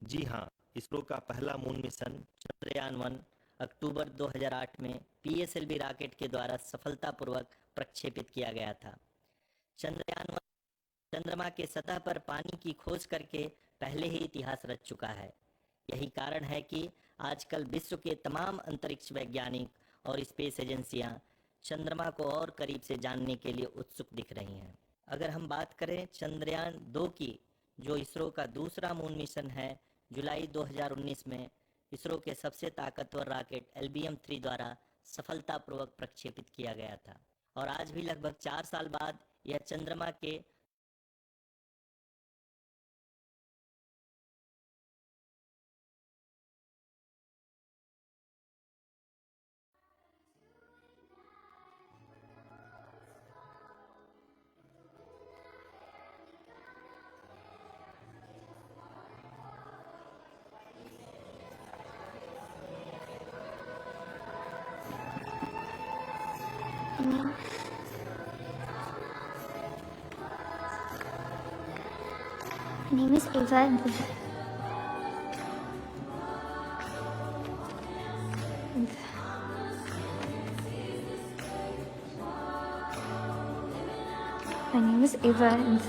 जी हाँ, इसरो का पहला मून मिशन चंद्रयान-1 अक्टूबर 2008 में पीएसएलवी रॉकेट के द्वारा सफलतापूर्वक प्रक्षेपित किया गया था। चंद्रयान-1 चंद्रमा के सतह पर पानी की खोज करके पहले ही इतिहास रच चुका है। यही कारण है कि आजकल विश्व के तमाम अंतरिक्ष वैज्ञानिक और स्पेस एजेंसियां चंद्रमा को और करीब से जानने के लिए उत्सुक दिख रही हैं। अगर हम बात करें चंद्रयान 2 की, जो इसरो का दूसरा मून मिशन है, जुलाई 2019 में इसरो के सबसे ताकतवर रॉकेट LBM-3 द्वारा सफलतापूर्वक प्रक्षेपित किया गया था और आज भी लगभग 4 साल बाद यह चंद्रमा के My name is Ava. My name is Ava, and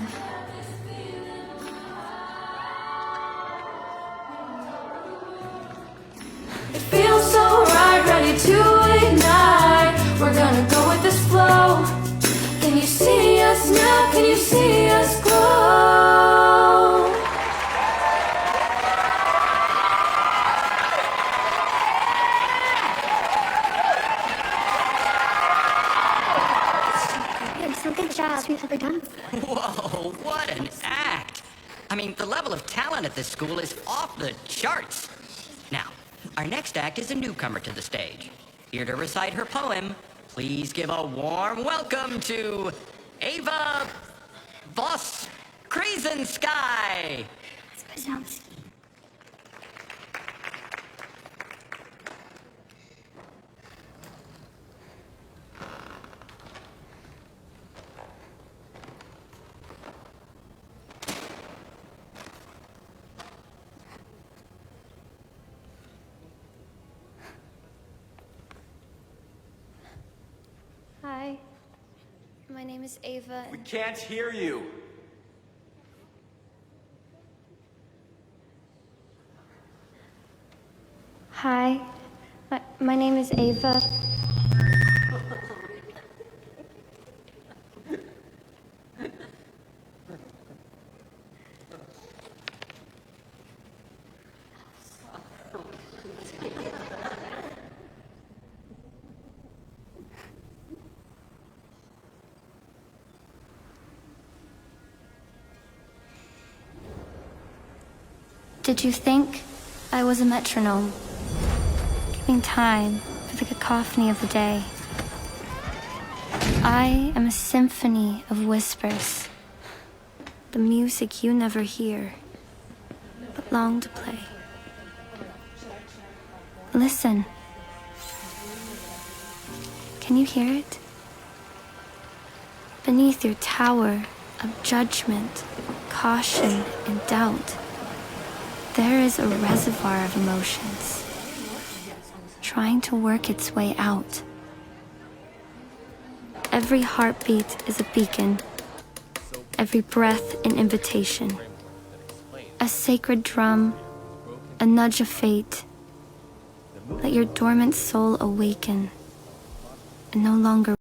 It feels so right, ready to ignite. We're gonna go with this flow. Can you see us now? Can you see us glow? so good job we've ever done. Whoa, what an act! I mean, the level of talent at this school is off the charts. Now, our next act is a newcomer to the stage. Here to recite her poem, please give a warm welcome to Ava Voss Krasenski. Sounds. Hi, my name is Ava. We can't hear you. Hi, my name is Ava. Did you think I was a metronome, keeping time for the cacophony of the day? I am a symphony of whispers, the music you never hear, but long to play. Listen. Can you hear it? Beneath your tower of judgment, caution, and doubt, there is a reservoir of emotions, trying to work its way out. Every heartbeat is a beacon, every breath an invitation, a sacred drum, a nudge of fate. Let your dormant soul awaken and no longer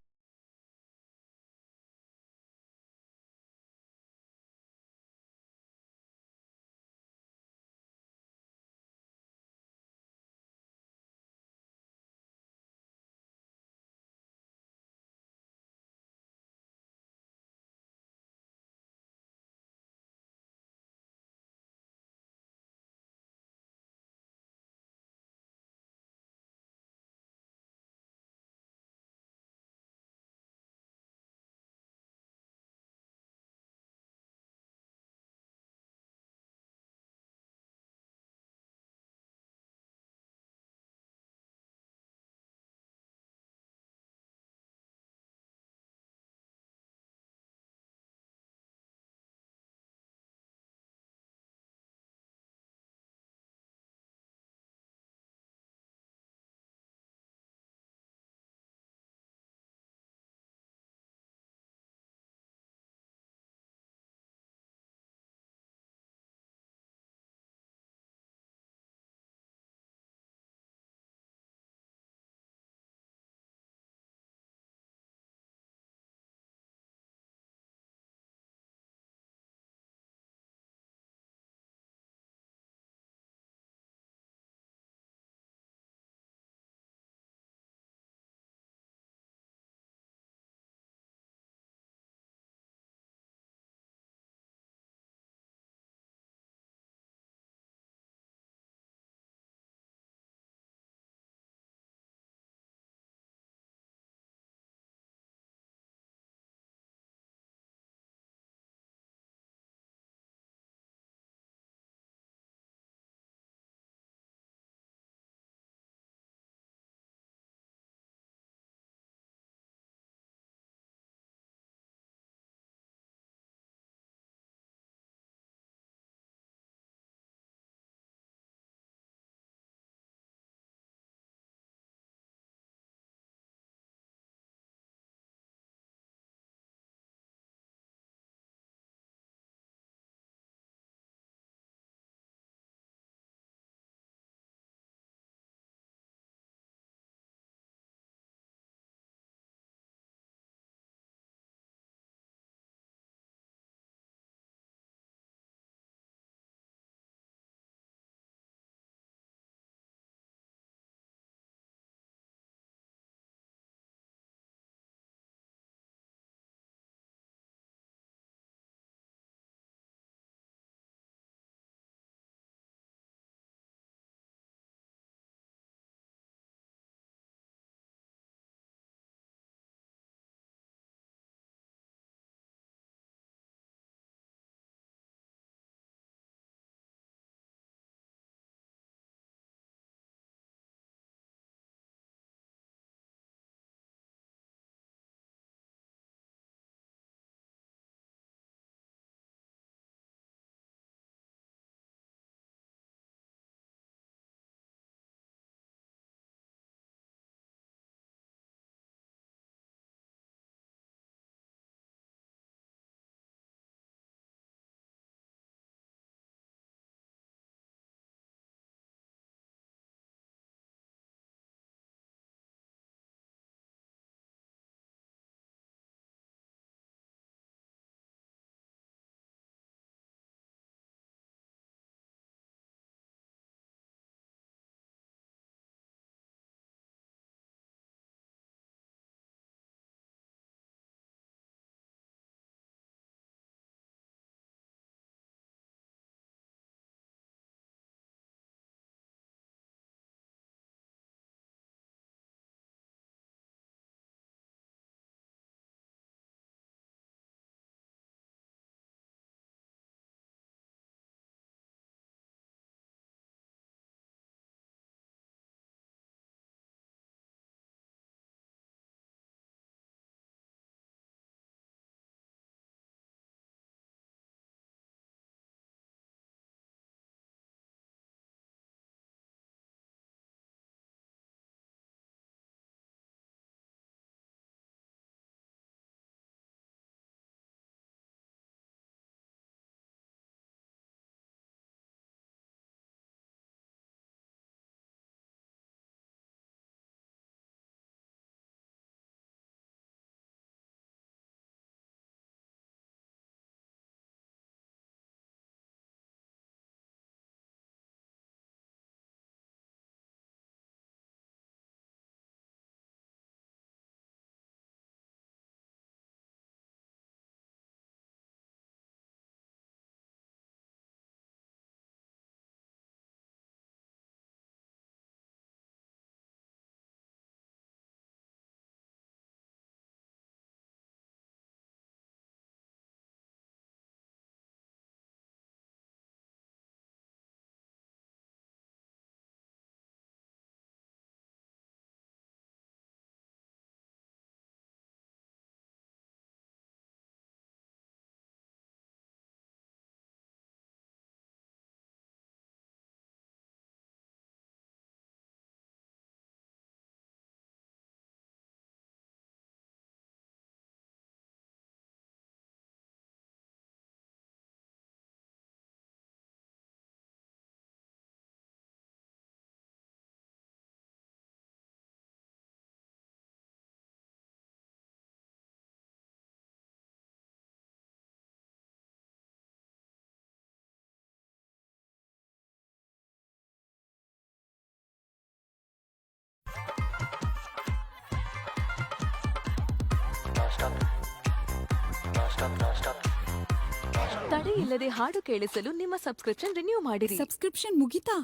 ತಡೆಯಿಲ್ಲದೆ ಹಾಡು ಕೇಳಿಸಲು ನಿಮ್ಮ subscription renew ಮಾಡಿರಿ. Subscription ಮುಗಿತಾ?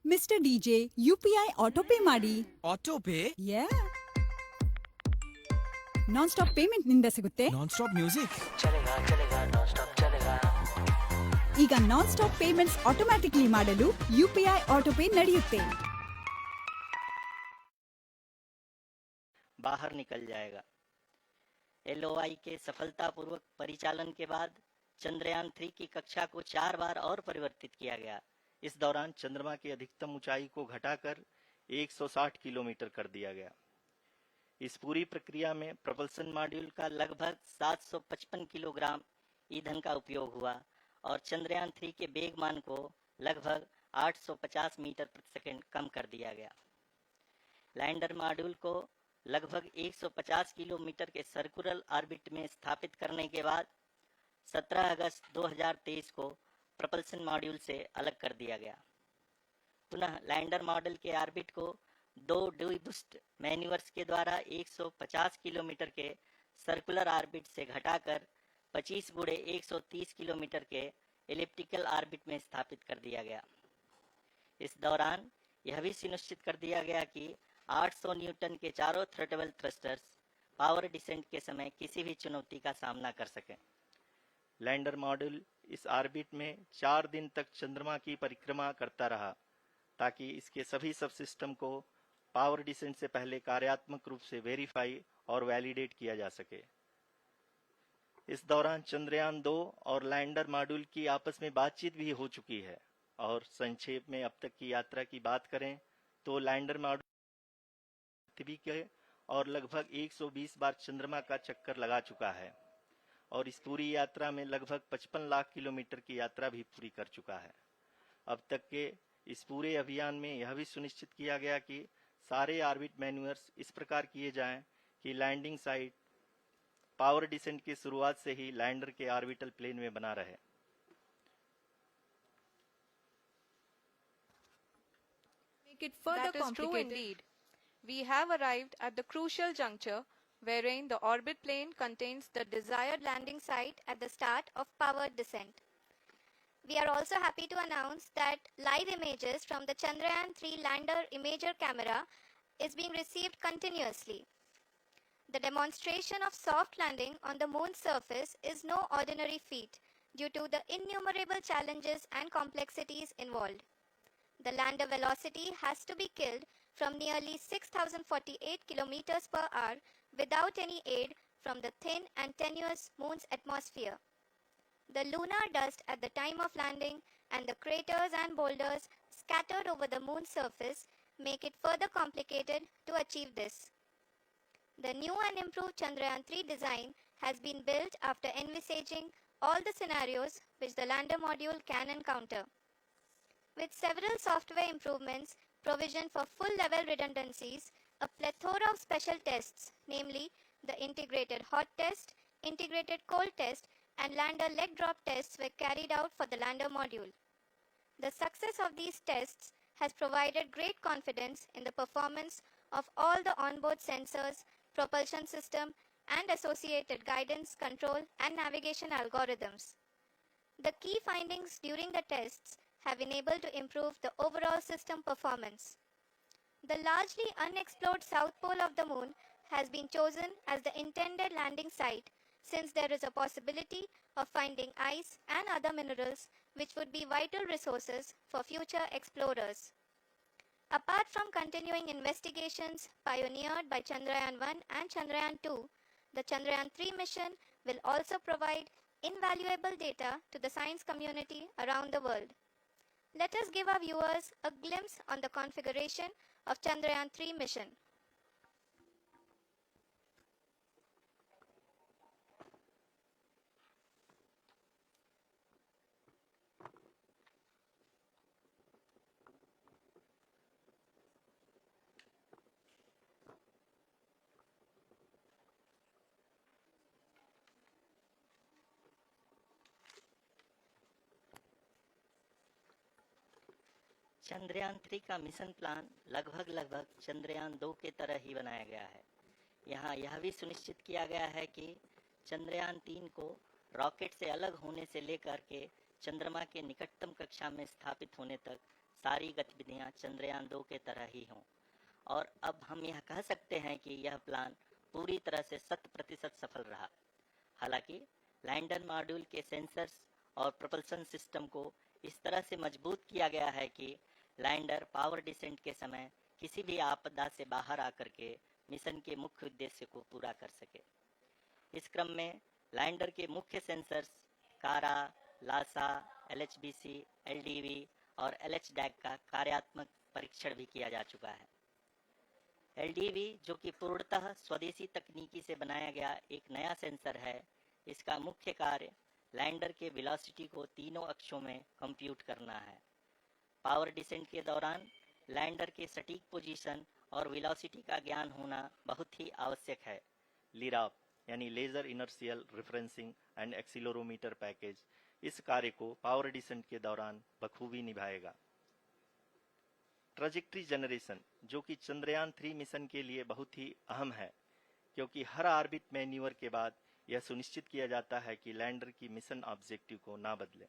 Mister DJ, UPI autopay ಮಾಡಿ. Autopay? Non stop payment ನಿಂದ ಸಿಗುತ್ತೆ. Non stop music. ಈಗ non stop payments automatically ಮಾಡಲು UPI autopay ನಡೆಯುತ್ತೆ. बाहर निकल जाएगा। LOI के सफलतापूर्वक परिचालन के बाद चंद्रयान 3 की कक्षा को 4 बार और परिवर्तित किया गया। इस दौरान चंद्रमा की अधिकतम ऊंचाई को घटाकर 160 किलोमीटर कर दिया गया। इस पूरी प्रक्रिया में प्रपल्सन मॉड्यूल का लगभग 755 किलोग्राम ईंधन का उपयोग हुआ और चंद्रयान 3 के वेग मान को लगभग 850 मीटर प्रति सेकंड कम कर दिया गया। लैंडर मॉड्यूल को लगभग 150 किलोमीटर के सर्कुलर ऑर्बिट में स्थापित करने के बाद 17 अगस्त 2023 को प्रपल्सन मॉड्यूल से अलग कर दिया गया। पुनः लैंडर मॉड्यूल के ऑर्बिट को 2 डीबूस्ट मैन्यूवर्स के द्वारा 150 किलोमीटर के सर्कुलर ऑर्बिट से घटाकर 25 गुणे 130 किलोमीटर के एलिप्टिकल ऑर्बिट में स्थापित कर दिया गया। इस दौरान यह भी सुनिश्चित कर दिया गया कि 800 न्यूटन के चारों थ्रटबल थ्रस्टर्स पावर डिसेंट के समय किसी भी चुनौती का सामना कर सकें। लैंडर मॉड्यूल इस ऑर्बिट में 4 दिन तक चंद्रमा की परिक्रमा करता रहा ताकि इसके सभी सब सिस्टम को पावर डिसेंट से पहले कार्यात्मक रूप से वेरीफाई और वैलिडेट किया जा सके। इस दौरान चंद्रयान 2 और लैंडर मॉड्यूल की आपस में बातचीत भी हो चुकी है और संक्षेप में अब तक की यात्रा की बात करें तो लैंडर मॉड्यूल पृथ्वी के और लगभग 120 बार चंद्रमा का चक्कर लगा चुका है और इस पूरी यात्रा में लगभग 55 लाख किलोमीटर की यात्रा भी पूरी कर चुका है। अब तक के इस पूरे अभियान में यह भी सुनिश्चित किया गया कि सारे ऑर्बिट मैन्यूअर्स इस प्रकार किए जाएं कि लैंडिंग साइट पावर डिसेंट की शुरुआत से ही लैंडर के ऑर्बिटल प्लेन में बना रहे। Make it further That is true complicated. indeed. We have arrived at the crucial juncture wherein the orbit plane contains the desired landing site at the start of powered descent. We are also happy to announce that live images from the Chandrayaan 3 lander imager camera is being received continuously. The demonstration of soft landing on the moon's surface is no ordinary feat due to the innumerable challenges and complexities involved. The lander velocity has to be killed from nearly 6,048 kilometers per hour without any aid from the thin and tenuous moon's atmosphere. The lunar dust at the time of landing and the craters and boulders scattered over the moon's surface make it further complicated to achieve this. The new and improved Chandrayaan 3 design has been built after envisaging all the scenarios which the lander module can encounter. With several software improvements, provision for full-level redundancies, a plethora of special tests, namely the integrated hot test, integrated cold test, and lander leg drop tests were carried out for the lander module. The success of these tests has provided great confidence in the performance of all the onboard sensors, propulsion system, and associated guidance, control, and navigation algorithms. The key findings during the tests have enabled to improve the overall system performance. The largely unexplored south pole of the moon has been chosen as the intended landing site since there is a possibility of finding ice and other minerals which would be vital resources for future explorers. Apart from continuing investigations pioneered by Chandrayaan 1 and Chandrayaan 2, the Chandrayaan 3 mission will also provide invaluable data to the science community around the world. Let us give our viewers a glimpse on the configuration of Chandrayaan 3 mission. Chandrayaan 3 का mission plan लगभग चंद्रयान 2 के तरह ही बनाया गया है। यहाँ यह भी सुनिश्चित किया गया है कि चंद्रयान 3 को रॉकेट से अलग होने से लेकर के चंद्रमा के निकटतम कक्षा में स्थापित होने तक सारी गतिविधियां चंद्रयान 2 के तरह ही हों। और अब हम यह कह सकते हैं कि यह प्लान पूरी तरह से 100% सफल रहा। हालांकि लैंडर मॉड्यूल के सेंसर्स और प्रोपल्शन सिस्टम को इस तरह से मजबूत किया गया है कि लैंडर पावर डिसेंट के समय किसी भी आपदा से बाहर आकर के मिशन के मुख्य उद्देश्य को पूरा कर सके। इस क्रम में लैंडर के मुख्य सेंसर्स कारा, लासा, LHBC, LDV और LHDAC का कार्यात्मक परीक्षण भी किया जा चुका है। LDV जो कि पूर्णतः स्वदेशी तकनीकी से बनाया गया एक नया सेंसर है, इसका मुख्य कार्य लैंडर के वेलोसिटी को तीनों अक्षों में कंप्यूट करना है। पावर डिसेंट के दौरान लैंडर के सटीक पोजीशन और वेलोसिटी का ज्ञान होना बहुत ही आवश्यक है। लिराप यानी laser inertial referencing and accelerometer package इस कार्य को पावर डिसेंट के दौरान बखूबी निभाएगा। ट्रैजेक्टरी जनरेशन जो कि चंद्रयान 3 मिशन के लिए बहुत ही अहम है, क्योंकि हर ऑर्बिट मैन्यूवर के बाद यह सुनिश्चित किया जाता है कि लैंडर की मिशन ऑब्जेक्टिव को ना बदले।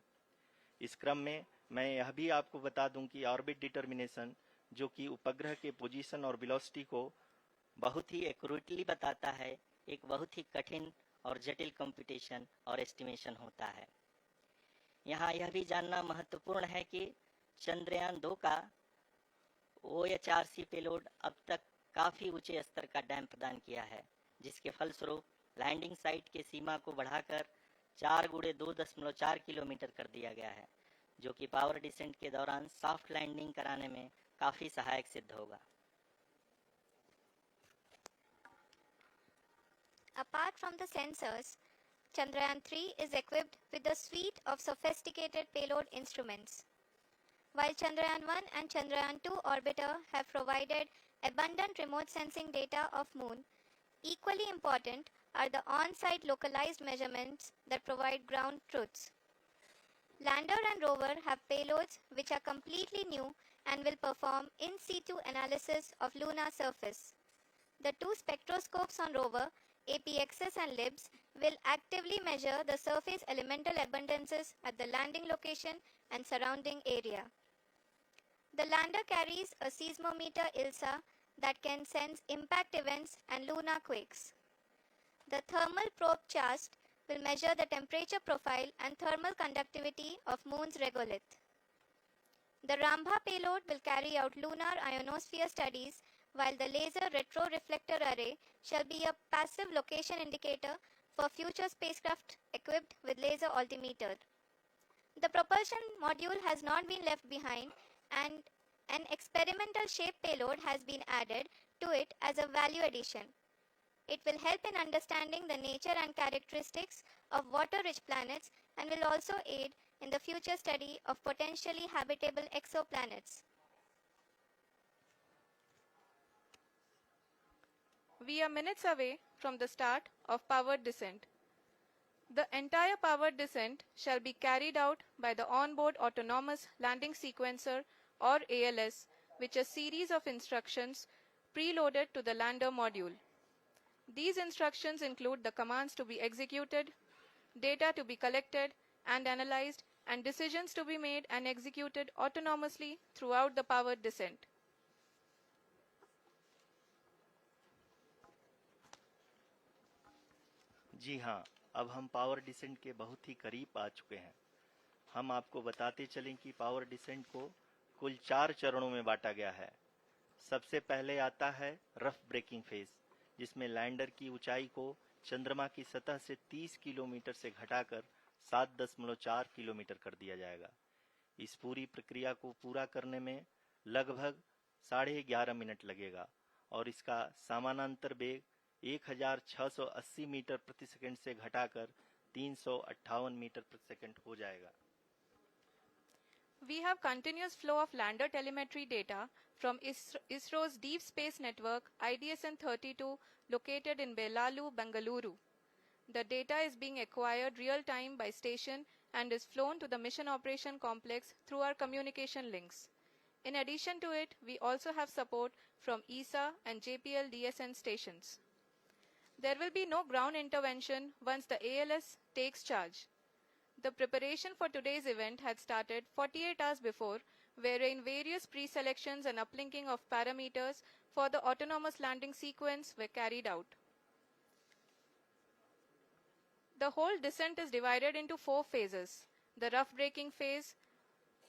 इस क्रम में मैं यह भी आपको बता दूं कि ऑर्बिट डिटर्मिनेशन जो कि उपग्रह के पोजीशन और वेलोसिटी को बहुत ही एक्यूरेटली बताता है, एक बहुत ही कठिन और जटिल कंप्यूटेशन और एस्टिमेशन होता है। यहाँ यह भी जानना महत्वपूर्ण है कि चंद्रयान 2 का OHRC पेलोड अब तक काफी ऊंचे स्तर का डैम्प प्रदान किया है, जिसके फलस्वरूप लैंडिंग साइट के सीमा को बढ़ाकर 4 × 2.4 किलोमीटर कर दिया गया है, जो कि पावर डिसेंट के दौरान सॉफ्ट लैंडिंग कराने में काफी सहायक सिद्ध होगा। Apart from the sensors, Chandrayaan 3 is equipped with a suite of sophisticated payload instruments. While Chandrayaan 1 and Chandrayaan 2 orbiter have provided abundant remote sensing data of Moon, equally important are the on-site localized measurements that provide ground truths. Lander and rover have payloads which are completely new and will perform in situ analysis of lunar surface. The two spectroscopes on rover, APXS and LIBS, will actively measure the surface elemental abundances at the landing location and surrounding area. The lander carries a seismometer ILSA that can sense impact events and lunar quakes. The thermal probe CHAST will measure the temperature profile and thermal conductivity of Moon's regolith. The Rambha payload will carry out lunar ionosphere studies, while the laser retroreflector array shall be a passive location indicator for future spacecraft equipped with laser altimeter. The propulsion module has not been left behind, and an experimental shape payload has been added to it as a value addition. It will help in understanding the nature and characteristics of water-rich planets and will also aid in the future study of potentially habitable exoplanets. We are minutes away from the start of powered descent. The entire powered descent shall be carried out by the onboard autonomous landing sequencer or ALS, which is a series of instructions preloaded to the lander module. These instructions include the commands to be executed, data to be collected and analyzed, and decisions to be made and executed autonomously throughout the powered descent. जी हाँ, अब हम power descent के बहुत ही करीब आ चुके हैं। हम आपको बताते चलें कि पावर डिसेंट को कुल 4 चरणों में बांटा गया है। सबसे पहले आता है रफ ब्रेकिंग फेज, जिसमें लैंडर की ऊंचाई को चंद्रमा की सतह से 30 किलोमीटर से घटाकर 7.4 किलोमीटर कर दिया जाएगा। इस पूरी प्रक्रिया को पूरा करने में लगभग 11.5 मिनट लगेगा और इसका समानांतर वेग 1680 मीटर प्रति सेकंड से घटाकर 358 मीटर प्रति सेकंड हो जाएगा। We have continuous flow of lander telemetry data from ISRO's Deep Space Network IDSN-32 located in Belalu, Bengaluru. The data is being acquired real-time by station and is flown to the Mission Operation Complex through our communication links. In addition to it, we also have support from ESA and JPL DSN stations. There will be no ground intervention once the ALS takes charge. The preparation for today's event had started 48 hours before, wherein various pre-selections and uplinking of parameters for the autonomous landing sequence were carried out. The whole descent is divided into 4 phases: the rough braking phase,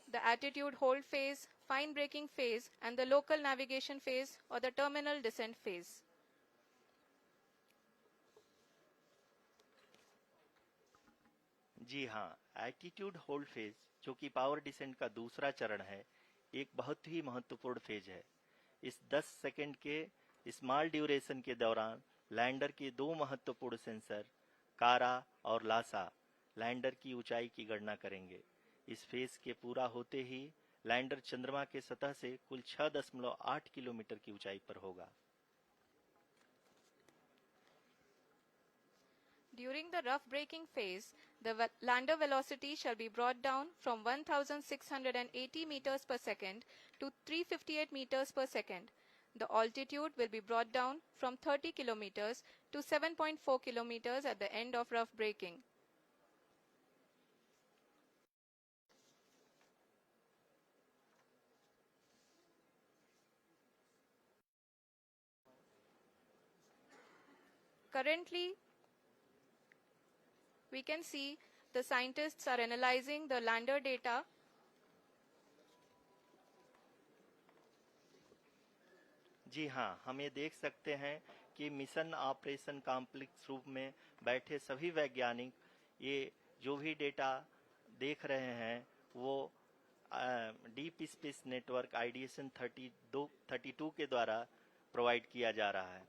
the attitude hold phase, fine braking phase, and the local navigation phase or the terminal descent phase. जी हाँ, attitude hold phase, जो कि power descent का दूसरा चरण है, एक बहुत ही महत्वपूर्ण फेज है। इस 10 सेकंड के स्मॉल ड्यूरेशन के दौरान लैंडर के 2 महत्वपूर्ण सेंसर कारा और लासा लैंडर की ऊंचाई की गणना करेंगे। इस फेज के पूरा होते ही लैंडर चंद्रमा के सतह से कुल 6.8 किलोमीटर की ऊंचाई पर होगा। During the rough braking phase, the lander velocity shall be brought down from 1680 meters per second to 358 meters per second. The altitude will be brought down from 30 kilometers to 7.4 kilometers at the end of rough braking. Currently, we can see the scientists are analyzing the lander data. जी हाँ, हम ये देख सकते हैं कि mission operation complex रूप में बैठे सभी वैज्ञानिक ये जो भी डेटा देख रहे हैं वो डीप स्पेस नेटवर्क आइडिएशन 32 के द्वारा प्रोवाइड किया जा रहा है।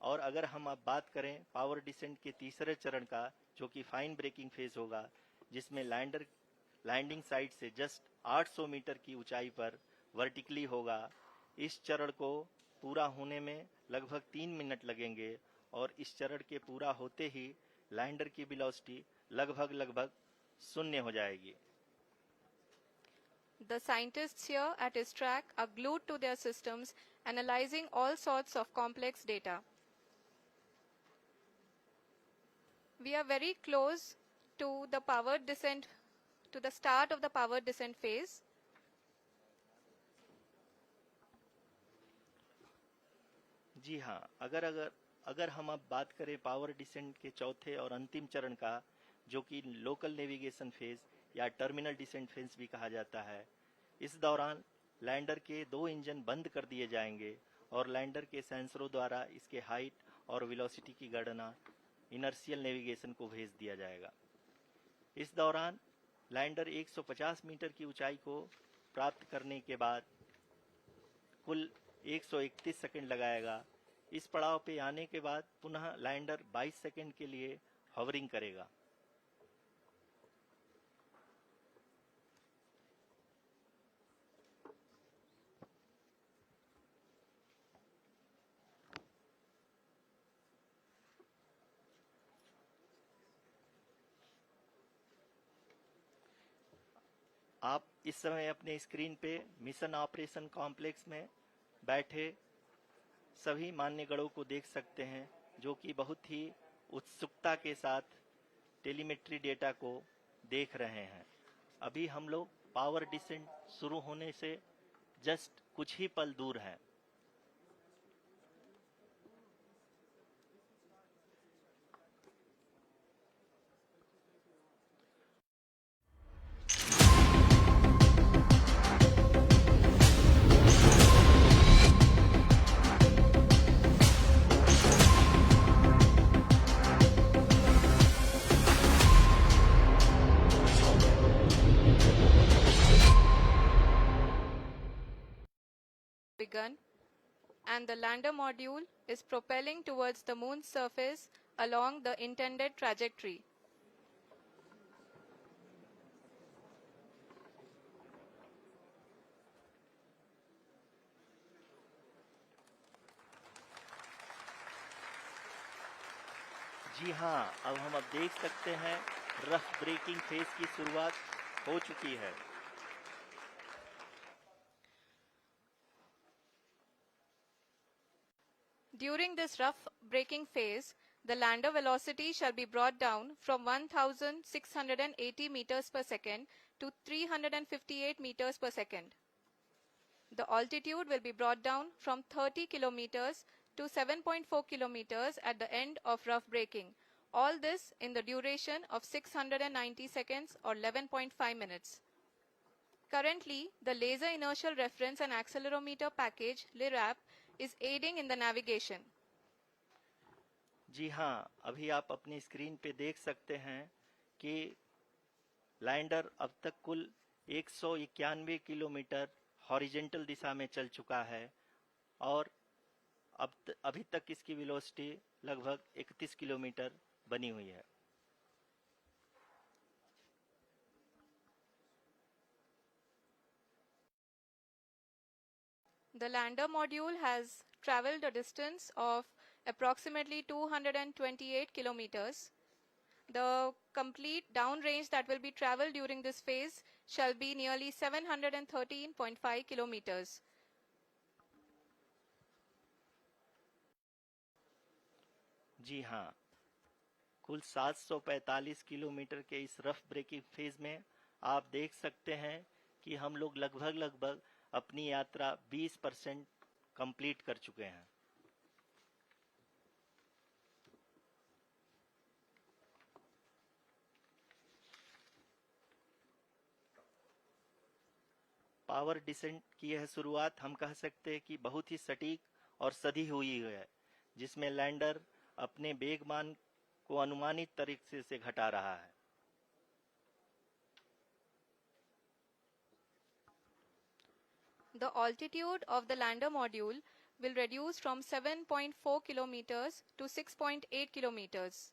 और अगर हम अब बात करें पावर डिसेंट के तीसरे चरण का, जो कि फाइन ब्रेकिंग फेज होगा, जिसमें लैंडर लैंडिंग साइट से जस्ट 800 मीटर की ऊंचाई पर वर्टिकली होगा। इस चरण को पूरा होने में लगभग 3 मिनट लगेंगे और इस चरण के पूरा होते ही लैंडर की वेलोसिटी लगभग 0 हो जाएगी। The scientists here at his track are glued to their systems, analyzing all sorts of complex data. We are very close to the powered descent, to the start of the powered descent phase. जी हाँ, अगर हम अब बात करें power descent के चौथे और अंतिम चरण का, जो कि लोकल नेविगेशन फेज या टर्मिनल डिसेंट फेज भी कहा जाता है, इस दौरान लैंडर के 2 इंजन बंद कर दिए जाएंगे और लैंडर के सेंसरों द्वारा इसके हाइट और वेलोसिटी की गणना इनर्शियल नेविगेशन को भेज दिया जाएगा। इस दौरान लैंडर 150 मीटर की ऊंचाई को प्राप्त करने के बाद कुल 131 सेकंड लगाएगा। इस पड़ाव पे आने के बाद पुनः लैंडर 22 सेकंड के लिए हॉवरिंग करेगा। आप इस समय अपने स्क्रीन पे मिशन ऑपरेशन कॉम्प्लेक्स में बैठे सभी मान्यगणों को देख सकते हैं, जो कि बहुत ही उत्सुकता के साथ टेलीमेट्री डेटा को देख रहे हैं। अभी हम लोग पावर डिसेंट शुरू होने से जस्ट कुछ ही पल दूर हैं। Begun, and the lander module is propelling towards the moon's surface along the intended trajectory. जी हाँ, अब हम देख सकते हैं रफ ब्रेकिंग फेज की शुरुआत हो चुकी है। During this rough braking phase, The lander velocity shall be brought down from 1,680 meters per second to 358 meters per second. The altitude will be brought down from 30 kilometers to 7.4 kilometers at the end of rough braking. All this in the duration of 690 seconds or 11.5 minutes. Currently, the Laser Inertial Reference and Accelerometer package (LIRAP) is aiding in the navigation. जी हाँ, अभी आप अपनी screen पे देख सकते हैं कि lander अब तक कुल 191 किलोमीटर हॉरिजेंटल दिशा में चल चुका है और अभी तक इसकी वेलोसिटी लगभग 31 किलोमीटर बनी हुई है. The lander module has traveled a distance of approximately 228 kilometers. The complete downrange that will be traveled during this phase shall be nearly 713.5 kilometers. जी हाँ, कुल 745 किलोमीटर के इस रफ ब्रेकिंग फेज में आप देख सकते हैं कि हम लोग लगभग अपनी यात्रा 20% कंप्लीट कर चुके हैं. पावर डिसेंट की यह शुरुआत हम कह सकते हैं कि बहुत ही सटीक और सधी हुई है, जिसमें लैंडर अपने वेगमान को अनुमानित तरीके से घटा रहा है. The altitude of the lander module will reduce from 7.4 kilometers to 6.8 kilometers.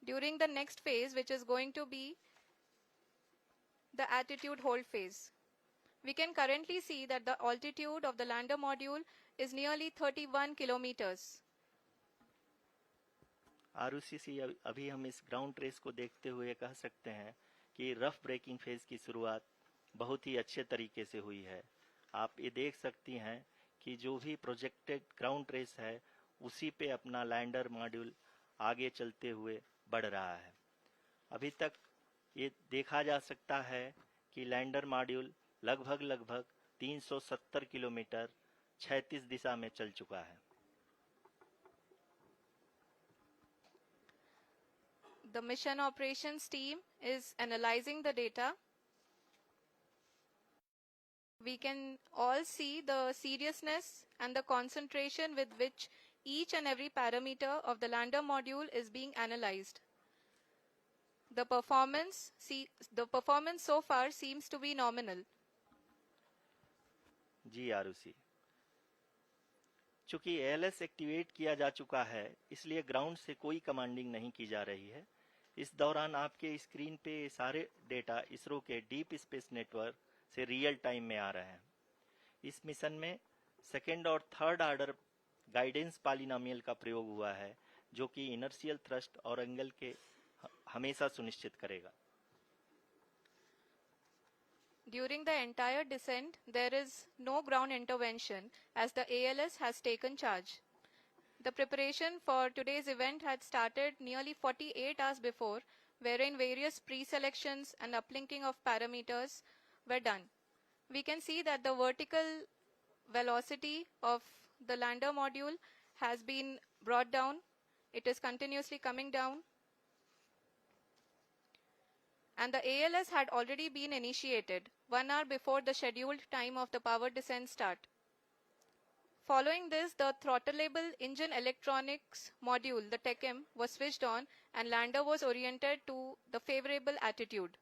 During the next phase, which is going to be the attitude hold phase, we can currently see that the altitude of the lander module is nearly 31 kilometers. Arushi, अभी हम इस ground race को देखते हुए कह सकते हैं कि रफ ब्रेकिंग फेज की शुरुआत बहुत ही अच्छे तरीके से हुई है. आप ये देख सकती हैं कि जो भी प्रोजेक्टेड ग्राउंड रेस है उसी पे अपना लैंडर मॉड्यूल आगे चलते हुए बढ़ रहा है. अभी तक ये देखा जा सकता है कि लैंडर मॉड्यूल लगभग 370 किलोमीटर 36 दिशा में चल चुका है. The mission operations team is analyzing the data. We can all see the seriousness and the concentration with which each and every parameter of the lander module is being analyzed. The performance so far seems to be nominal. जी आरुषि, चूंकि ALS activate किया जा चुका है, इसलिए ground से कोई commanding नहीं की जा रही है. इस दौरान आपके स्क्रीन पे सारे डेटा इसरो के डीप स्पेस नेटवर्क से रियल टाइम में आ रहे हैं. इस मिशन में सेकेंड और थर्ड ऑर्डर गाइडेंस पॉलिनोमियल का प्रयोग हुआ है, जो कि इनर्शियल थ्रस्ट और एंगल के हमेशा सुनिश्चित करेगा. During the entire descent, there is no ground intervention as the ALS has taken charge. The preparation for today's event had started nearly 48 hours before, wherein various pre-selections and uplinking of parameters were done. We can see that the vertical velocity of the lander module has been brought down. It is continuously coming down. And the ALS had already been initiated 1 hour before the scheduled time of the power descent start. Following this, the throttleable engine electronics module, the TECM, was switched on and lander was oriented to the favorable attitude.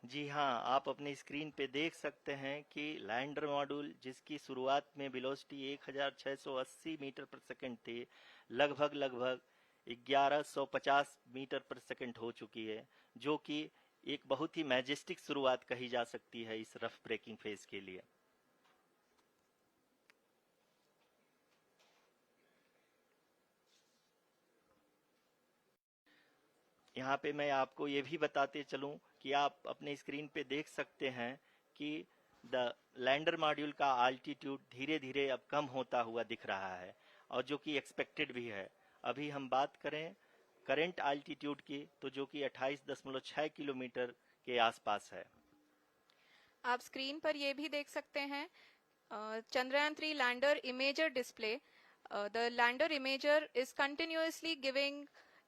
जी हाँ, आप अपनी screen पे देख सकते हैं कि lander module, जिसकी शुरुआत में वेलोसिटी 1680 मीटर पर सेकंड थी, लगभग 1150 मीटर पर सेकंड हो चुकी है, जो कि एक बहुत ही मैजेस्टिक शुरुआत कही जा सकती है इस रफ ब्रेकिंग फेज के लिए. यहाँ पे मैं आपको ये भी बताते चलूं कि आप अपने स्क्रीन पे देख सकते हैं कि द लैंडर मॉड्यूल का अल्टीट्यूड धीरे धीरे अब कम होता हुआ दिख रहा है, और जो कि एक्सपेक्टेड भी है. अभी हम बात करें करंट आल्टीट्यूड की, तो जो कि 28.6 किलोमीटर के आसपास है। आप स्क्रीन पर ये भी देख सकते हैं Chandrayaan 3 lander imager display. The lander imager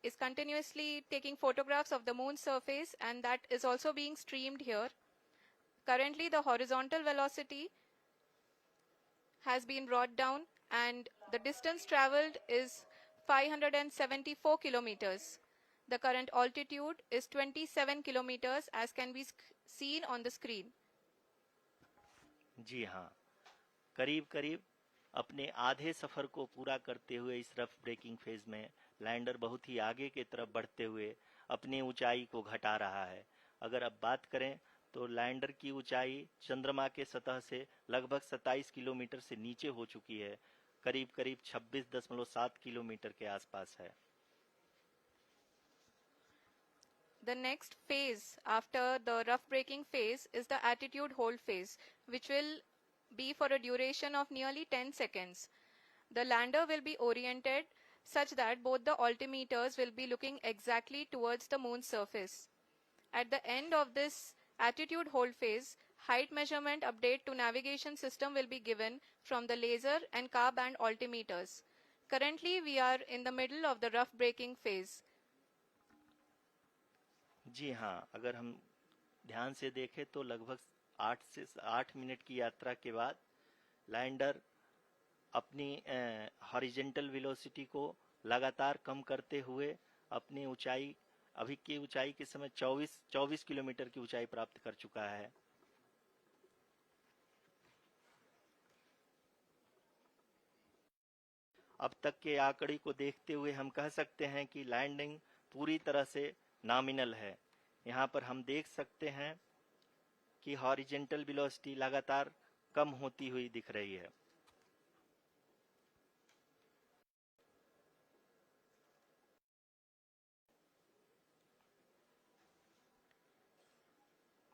is continuously taking photographs of the moon's surface, and that is also being streamed here. Currently the horizontal velocity has been brought down and the distance traveled is 574 kilometers. The current altitude is 27 kilometers as can be seen on the screen. जी हाँ, करीब करीब अपने आधे सफर को पूरा करते हुए इस रफ ब्रेकिंग फेज में लैंडर बहुत ही आगे की तरफ बढ़ते हुए अपनी ऊंचाई को घटा रहा है। अगर अब बात करें तो लैंडर की ऊंचाई चंद्रमा के सतह से लगभग 27 किलोमीटर से नीचे हो चुकी है, करीब करीब 26.7 किलोमीटर के आसपास है। The next phase after the rough braking phase is the attitude hold phase, which will be for a duration of nearly 10 seconds. The lander will be oriented such that both the altimeters will be looking exactly towards the moon's surface. At the end of this attitude hold phase, height measurement update to navigation system will be given from the laser and car band altimeters. Currently, we are in the middle of the rough braking phase. जी हाँ, अगर हम ध्यान से देखें तो लगभग 8 minute की यात्रा के बाद लैंडर अपनी हॉरिजॉन्टल वेलोसिटी को लगातार कम करते हुए अपनी ऊंचाई, अभी की ऊंचाई के समय 24 किलोमीटर की ऊंचाई प्राप्त कर चुका है। अब तक के आंकड़े को देखते हुए हम कह सकते हैं कि लैंडिंग पूरी तरह से नॉमिनल है। यहाँ पर हम देख सकते हैं कि हॉरिजॉन्टल वेलोसिटी लगातार कम होती हुई दिख रही है।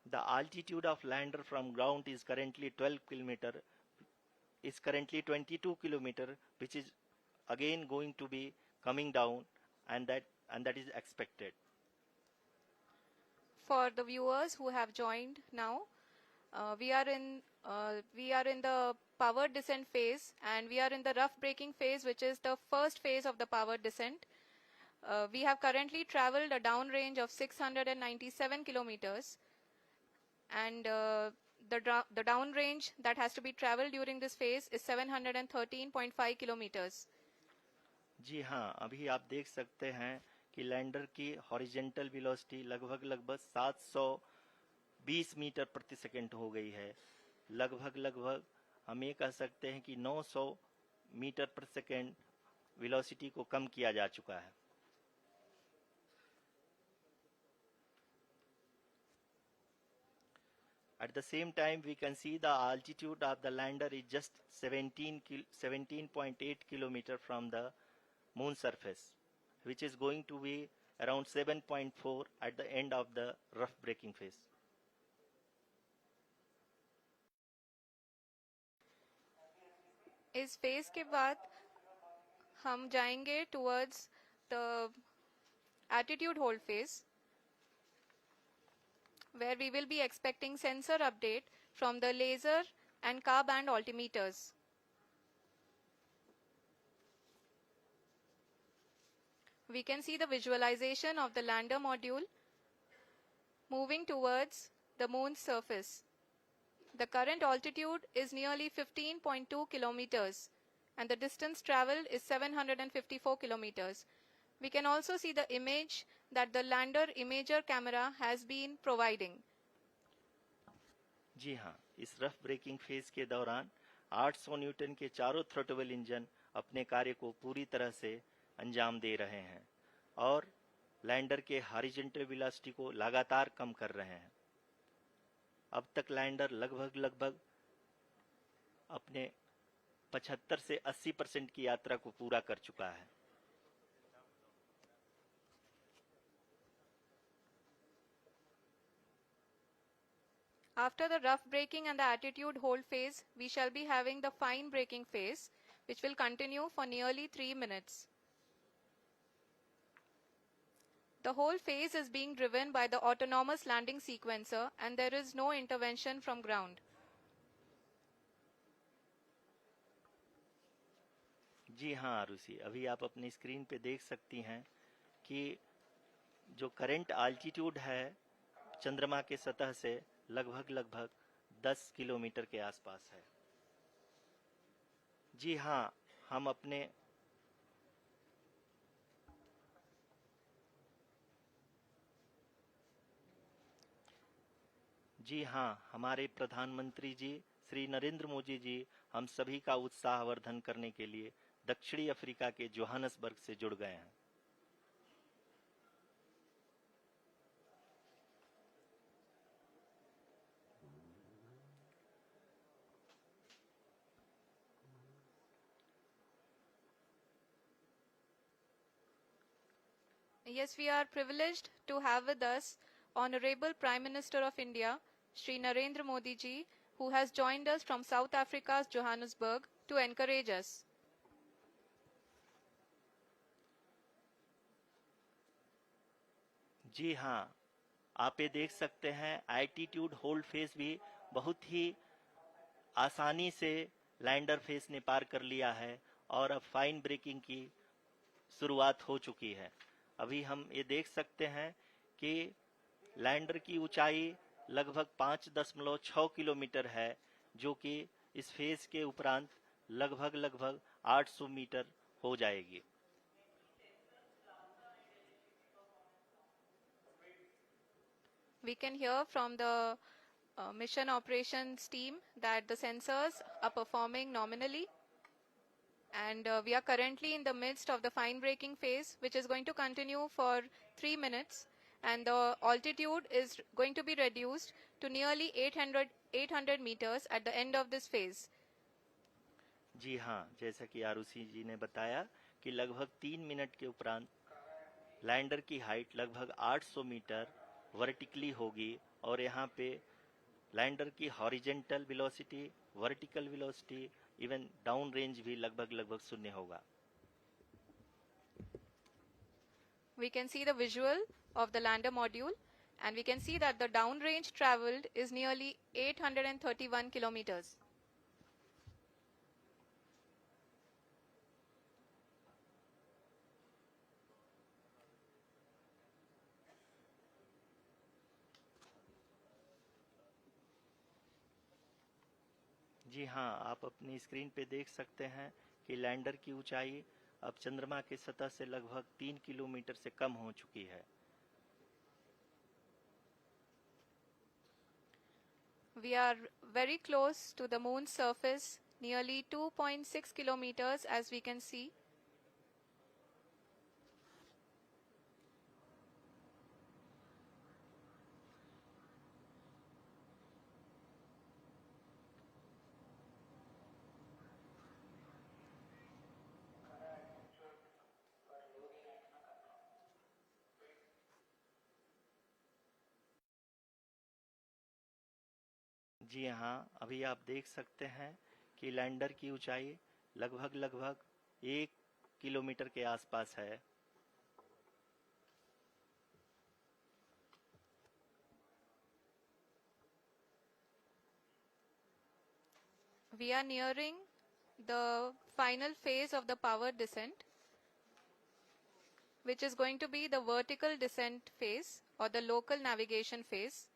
The altitude of lander from ground is currently 22 kilometer, which is again going to be coming down, and that is expected. For the viewers who have joined now, we are in the power descent phase, and we are in the rough braking phase, which is the first phase of the power descent. We have currently traveled a downrange of 697 kilometers, and the downrange that has to be traveled during this phase is 713.5 kilometers. जी हाँ, अभी आप देख सकते हैं कि lander की horizontal velocity लगभग 720 metre प्रति सेकंड हो गई है। लगभग हम ये कह सकते हैं कि 900 मीटर प्रति सेकंड वेलोसिटी को कम किया जा चुका है। At the same time, we can see the altitude of the lander is just 17.8 kilometer from the moon surface, which is going to be around 7.4 at the end of the rough braking phase. इस phase के बाद हम जाएंगे towards the attitude hold phase, where we will be expecting sensor update from the laser and car band altimeters. We can see the visualization of the lander module moving towards the moon's surface. The current altitude is nearly 15.2 kilometers and the distance traveled is 754 kilometers. We can also see the image that the lander imager camera has been providing. जी हाँ, इस rough breaking phase के दौरान 800 Newton के चारों throttle engine अपने कार्य को पूरी तरह से अंजाम दे रहे हैं और लैंडर के हॉरिजॉन्टल वेलोसिटी को लगातार कम कर रहे हैं। अब तक लैंडर लगभग अपने 75 से 80% की यात्रा को पूरा कर चुका है। After the rough braking and the attitude hold phase, we shall be having the fine braking phase, which will continue for nearly 3 minutes. The whole phase is being driven by the autonomous landing sequencer and there is no intervention from ground. जी हाँ आरुषि, अभी आप अपनी screen पे देख सकती हैं कि जो करंट आल्टीट्यूड है चंद्रमा के सतह से लगभग 10 किलोमीटर के आसपास है। जी हाँ, हम अपने जी हाँ, हमारे प्रधानमंत्री जी श्री नरेंद्र मोदी जी हम सभी का उत्साहवर्धन करने के लिए दक्षिणी अफ्रीका के जोहानसबर्ग से जुड़ गए हैं। Yes, we are privileged to have with us Honorable Prime Minister of India, Shri Narendra Modi ji, who has joined us from South Africa's Johannesburg to encourage us. जी हाँ, आप ये देख सकते हैं एल्टीट्यूड होल्ड फेज भी बहुत ही आसानी से लैंडर फेज ने पार कर लिया है और अब फाइन ब्रेकिंग की शुरुआत हो चुकी है। अभी हम ये देख सकते हैं कि लैंडर की ऊंचाई लगभग 5.6 किलोमीटर है, जो कि इस फेज के उपरांत लगभग 800 मीटर हो जाएगी। We can hear from the mission operations team that the sensors are performing nominally and we are currently in the midst of the fine braking phase, which is going to continue for 3 minutes, and the altitude is going to be reduced to nearly 800 meters at the end of this phase. जी हाँ, जैसा कि आरुषि जी ने बताया कि लगभग 3 minute के उपरांत lander की हाइट लगभग 800 मीटर वर्टिकली होगी और यहाँ पे लैंडर की horizontal velocity, vertical velocity, even down range भी लगभग शून्य होगा। We can see the visual of the lander module and we can see that the down range traveled is nearly 831 kilometers. जी हाँ, आप अपनी स्क्रीन पे देख सकते हैं कि लैंडर की ऊंचाई अब चंद्रमा के सतह से लगभग 3 किलोमीटर से कम हो चुकी है। We are very close to the moon's surface, nearly 2.6 kilometers as we can see. जी हाँ, अभी आप देख सकते हैं कि लैंडर की ऊंचाई लगभग 1 किलोमीटर के आसपास है। We are nearing the final phase of the power descent, which is going to be the vertical descent phase or the local navigation phase.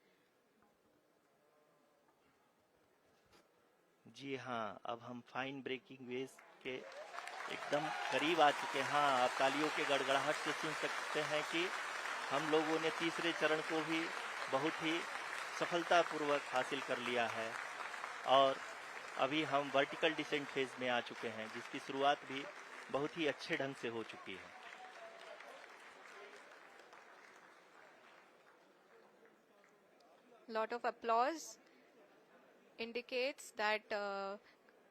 जी हाँ, अब हम फाइन ब्रेकिंग वेज के एकदम करीब आ चुके हैं। हाँ, आप तालियों के गड़गड़ाहट से सुन सकते हैं कि हम लोगों ने तीसरे चरण को भी बहुत ही सफलतापूर्वक हासिल कर लिया है और अभी हम वर्टिकल डिसेंट फेज में आ चुके हैं, जिसकी शुरुआत भी बहुत ही अच्छे ढंग से हो चुकी है। Lot of applause indicates that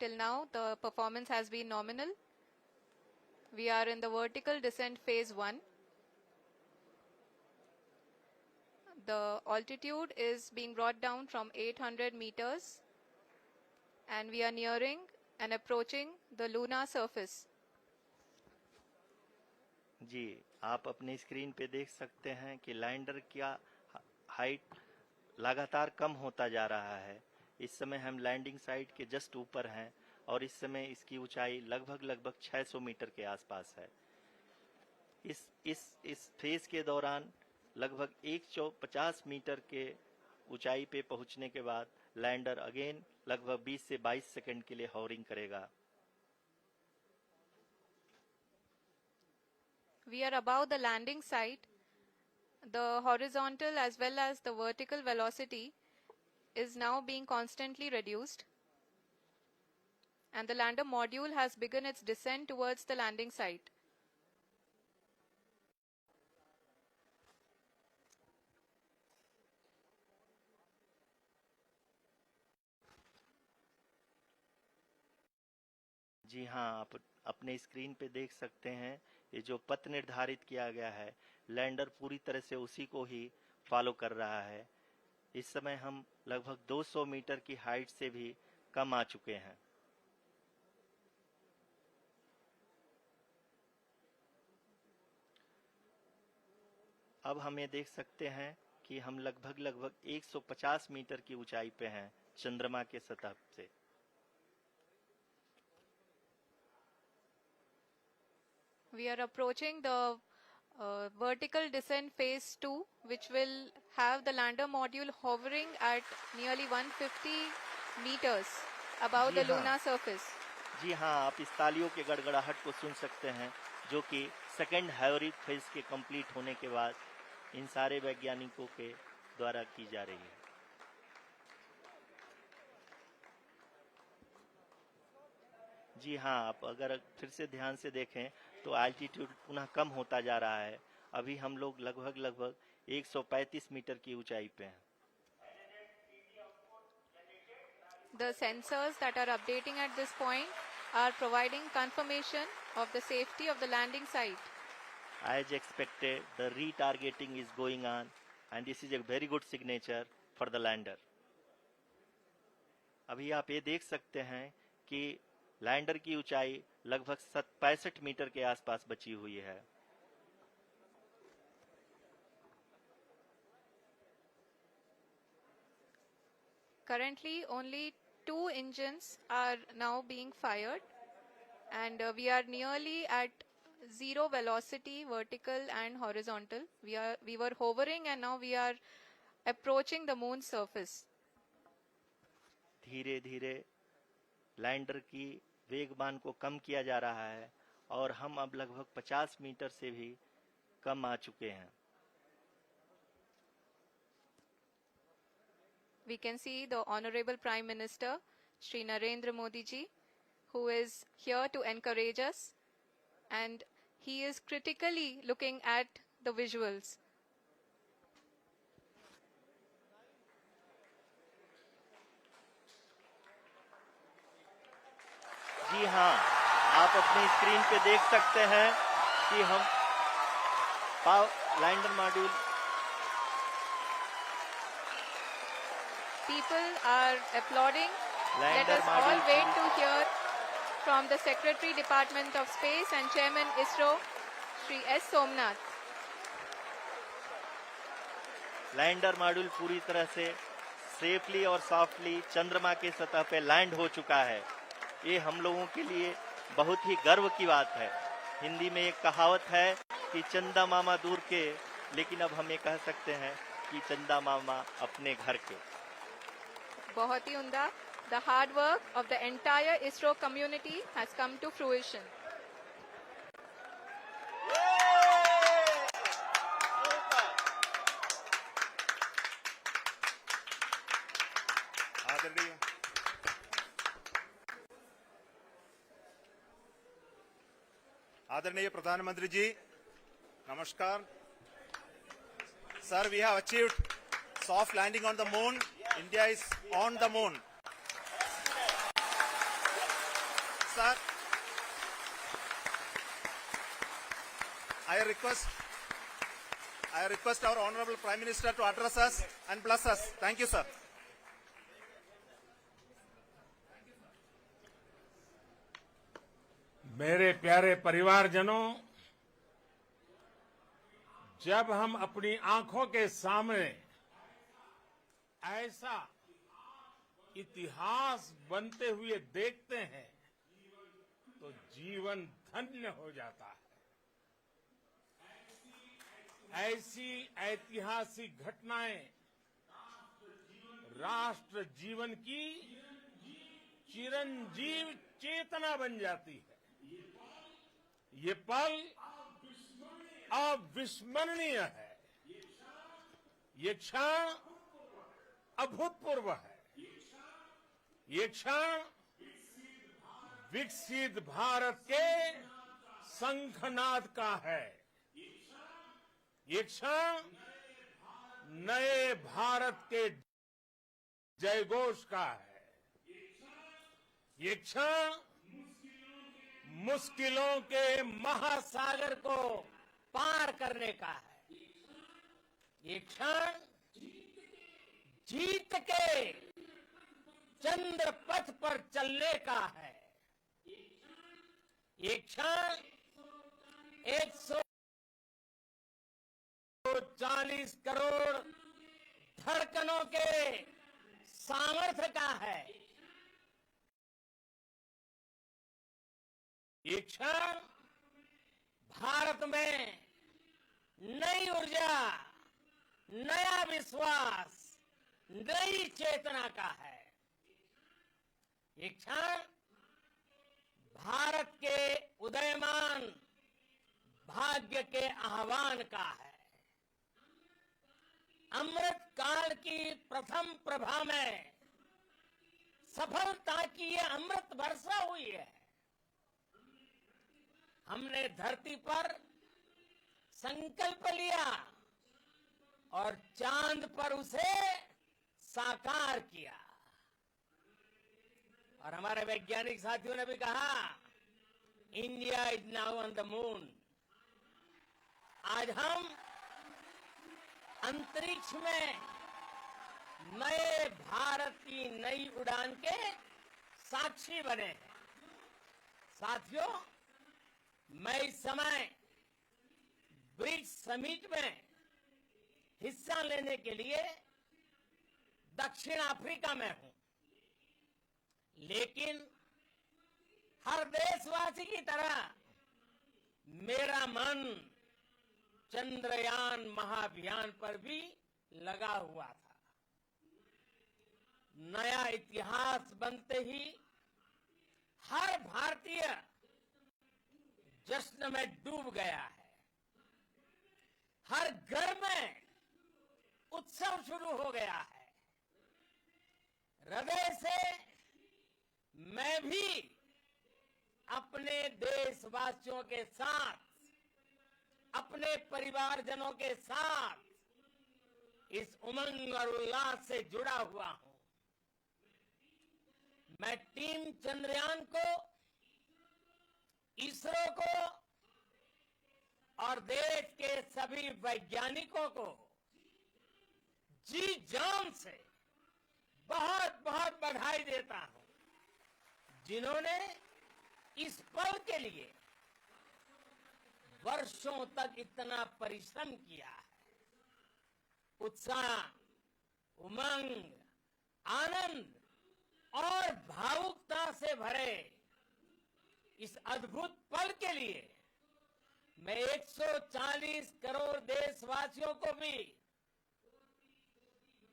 till now the performance has been nominal. We are in the vertical descent phase 1. The altitude is being brought down from 800 meters and we are nearing and approaching the lunar surface. जी, आप अपने screen पे देख सकते हैं कि lander का height लगातार कम होता जा रहा है। इस समय हम लैंडिंग साइट के जस्ट ऊपर हैं और इस समय इसकी ऊंचाई लगभग 600 मीटर के आसपास है। इस फेज के दौरान लगभग 150 मीटर के ऊंचाई पे पहुंचने के बाद लैंडर अगेन लगभग 20 से 22 सेकंड के लिए हॉवरिंग करेगा। We are above the landing site. The horizontal as well as the vertical velocity is now being constantly reduced. And the lander module has begun its descent towards the landing site. जी हाँ, आप अपने screen पे देख सकते हैं ये जो पथ निर्धारित किया गया है, लैंडर पूरी तरह से उसी को ही फॉलो कर रहा है। इस समय हम लगभग 200 मीटर की हाइट से भी कम आ चुके हैं। अब हम ये देख सकते हैं कि हम लगभग 150 मीटर की ऊंचाई पे हैं चंद्रमा के सतह से। We are approaching the vertical descent phase 2, which will have the lander module hovering at nearly 150 meters above the lunar surface. जी हाँ, आप इस तालियों के गड़गड़ाहट को सुन सकते हैं जो कि सेकंड हाइवरिक फेज के कंप्लीट होने के बाद इन सारे वैज्ञानिकों के द्वारा की जा रही है। जी हाँ, आप अगर फिर से ध्यान से देखें तो एल्टीट्यूड पुनः कम होता जा रहा है। अभी हम लोग लगभग 135 मीटर की ऊंचाई पे हैं। The sensors that are updating at this point are providing confirmation of the safety of the landing site. As expected, the retargeting is going on and this is a very good signature for the lander. अभी आप ये देख सकते हैं कि lander की ऊंचाई लगभग 65 मीटर के आसपास बची हुई है। Currently, only 2 engines are now being fired, and we are nearly at zero velocity, vertical and horizontal. We were hovering, and now we are approaching the moon's surface. धीरे धीरे लैंडर की वेगमान को कम किया जा रहा है और हम अब लगभग 50 मीटर से भी कम आ चुके हैं। We can see the Honorable Prime Minister, Shri Narendra Modi ji, who is here to encourage us, and he is critically looking at the visuals. जी हाँ, आप अपनी स्क्रीन पे देख सकते हैं कि हम lander module People are applauding. Let Lander us all module wait to hear from the Secretary Department of Space and Chairman ISRO, Shri S. Somnath. Lander module पूरी तरह से सेफली और सॉफ्टली चंद्रमा के सतह पे लैंड हो चुका है। ये हम लोगों के लिए बहुत ही गर्व की बात है। हिंदी में एक कहावत है कि चंदा मामा दूर के, लेकिन अब हम ये कह सकते हैं कि चंदा मामा अपने घर के। बहुत ही उम्दा. The hard work of the entire ISRO community has come to fruition. आदरणीय प्रधानमंत्री जी, नमस्कार. Sir, we have achieved soft landing on the moon. India is on the moon. Sir, I request our Honorable Prime Minister to address us and bless us. Thank you, sir. मेरे प्यारे परिवारजनों, जब हम अपनी आंखों के सामने ऐसा इतिहास बनते हुए देखते हैं तो जीवन धन्य हो जाता है। ऐसी ऐतिहासिक घटनाएं राष्ट्र जीवन की चिरंजीव चेतना बन जाती है। ये पल अविस्मरणीय है। ये क्षण अभूतपूर्व है। ये क्षण विकसित भारत के शंखनाद का है। ये क्षण नए भारत के जयघोष का है। ये क्षण मुश्किलों के महासागर को पार करने का है। ये क्षण जीत के चंद्र पथ पर चलने का है। ये क्षण 140 करोड़ धड़कनों के सामर्थ्य का है। ये क्षण भारत में नई ऊर्जा, नया विश्वास, नई चेतना का है। ये क्षण भारत के उदयमान भाग्य के आह्वान का है। अमृत काल की प्रथम प्रभा में सफलता की ये अमृत वर्षा हुई है। हमने धरती पर संकल्प लिया और चांद पर उसे साकार किया। और हमारे वैज्ञानिक साथियों ने भी कहा, India is now on the moon. आज हम अंतरिक्ष में नए भारत की नई उड़ान के साक्षी बने हैं। साथियों, मैं इस समय ब्रिक्स समिट में हिस्सा लेने के लिए दक्षिण अफ्रीका में हूं, लेकिन हर देशवासी की तरह मेरा मन चंद्रयान महाअभियान पर भी लगा हुआ था। नया इतिहास बनते ही हर भारतीय जश्न में डूब गया है। हर घर में उत्सव शुरू हो गया है। हृदय से मैं भी अपने देशवासियों के साथ, अपने परिवारजनों के साथ इस उमंग और उल्लास से जुड़ा हुआ हूं। मैं टीम चंद्रयान को, इसरो को और देश के सभी वैज्ञानिकों को जी जान से बहुत बहुत बधाई देता हूं, जिन्होंने इस पल के लिए वर्षों तक इतना परिश्रम किया है। उत्साह, उमंग, आनंद और भावुकता से भरे इस अद्भुत पल के लिए मैं 140 करोड़ देशवासियों को भी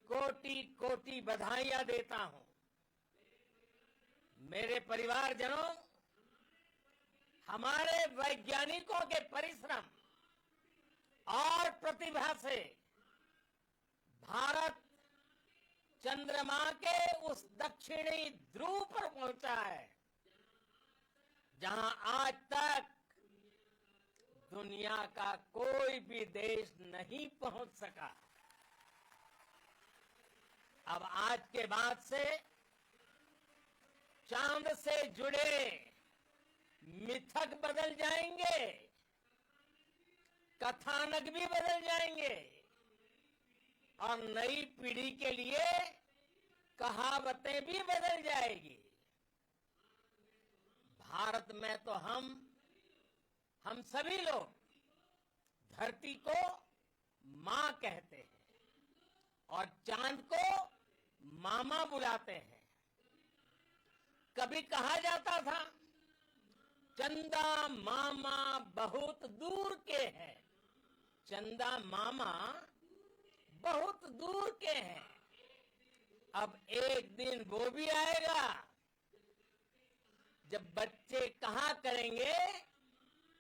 कोटि कोटि बधाइयां देता हूं। मेरे परिवारजनों, हमारे वैज्ञानिकों के परिश्रम और प्रतिभा से भारत चंद्रमा के उस दक्षिणी ध्रुव पर पहुंचा है, जहां आज तक दुनिया का कोई भी देश नहीं पहुंच सका। अब आज के बाद से चांद से जुड़े मिथक बदल जाएंगे, कथानक भी बदल जाएंगे और नई पीढ़ी के लिए कहावतें भी बदल जाएगी। भारत में तो हम सभी लोग धरती को माँ कहते हैं और चांद को मामा बुलाते हैं। कभी कहा जाता था चंदा मामा बहुत दूर के हैं, चंदा मामा बहुत दूर के हैं। अब एक दिन वो भी आएगा जब बच्चे कहा करेंगे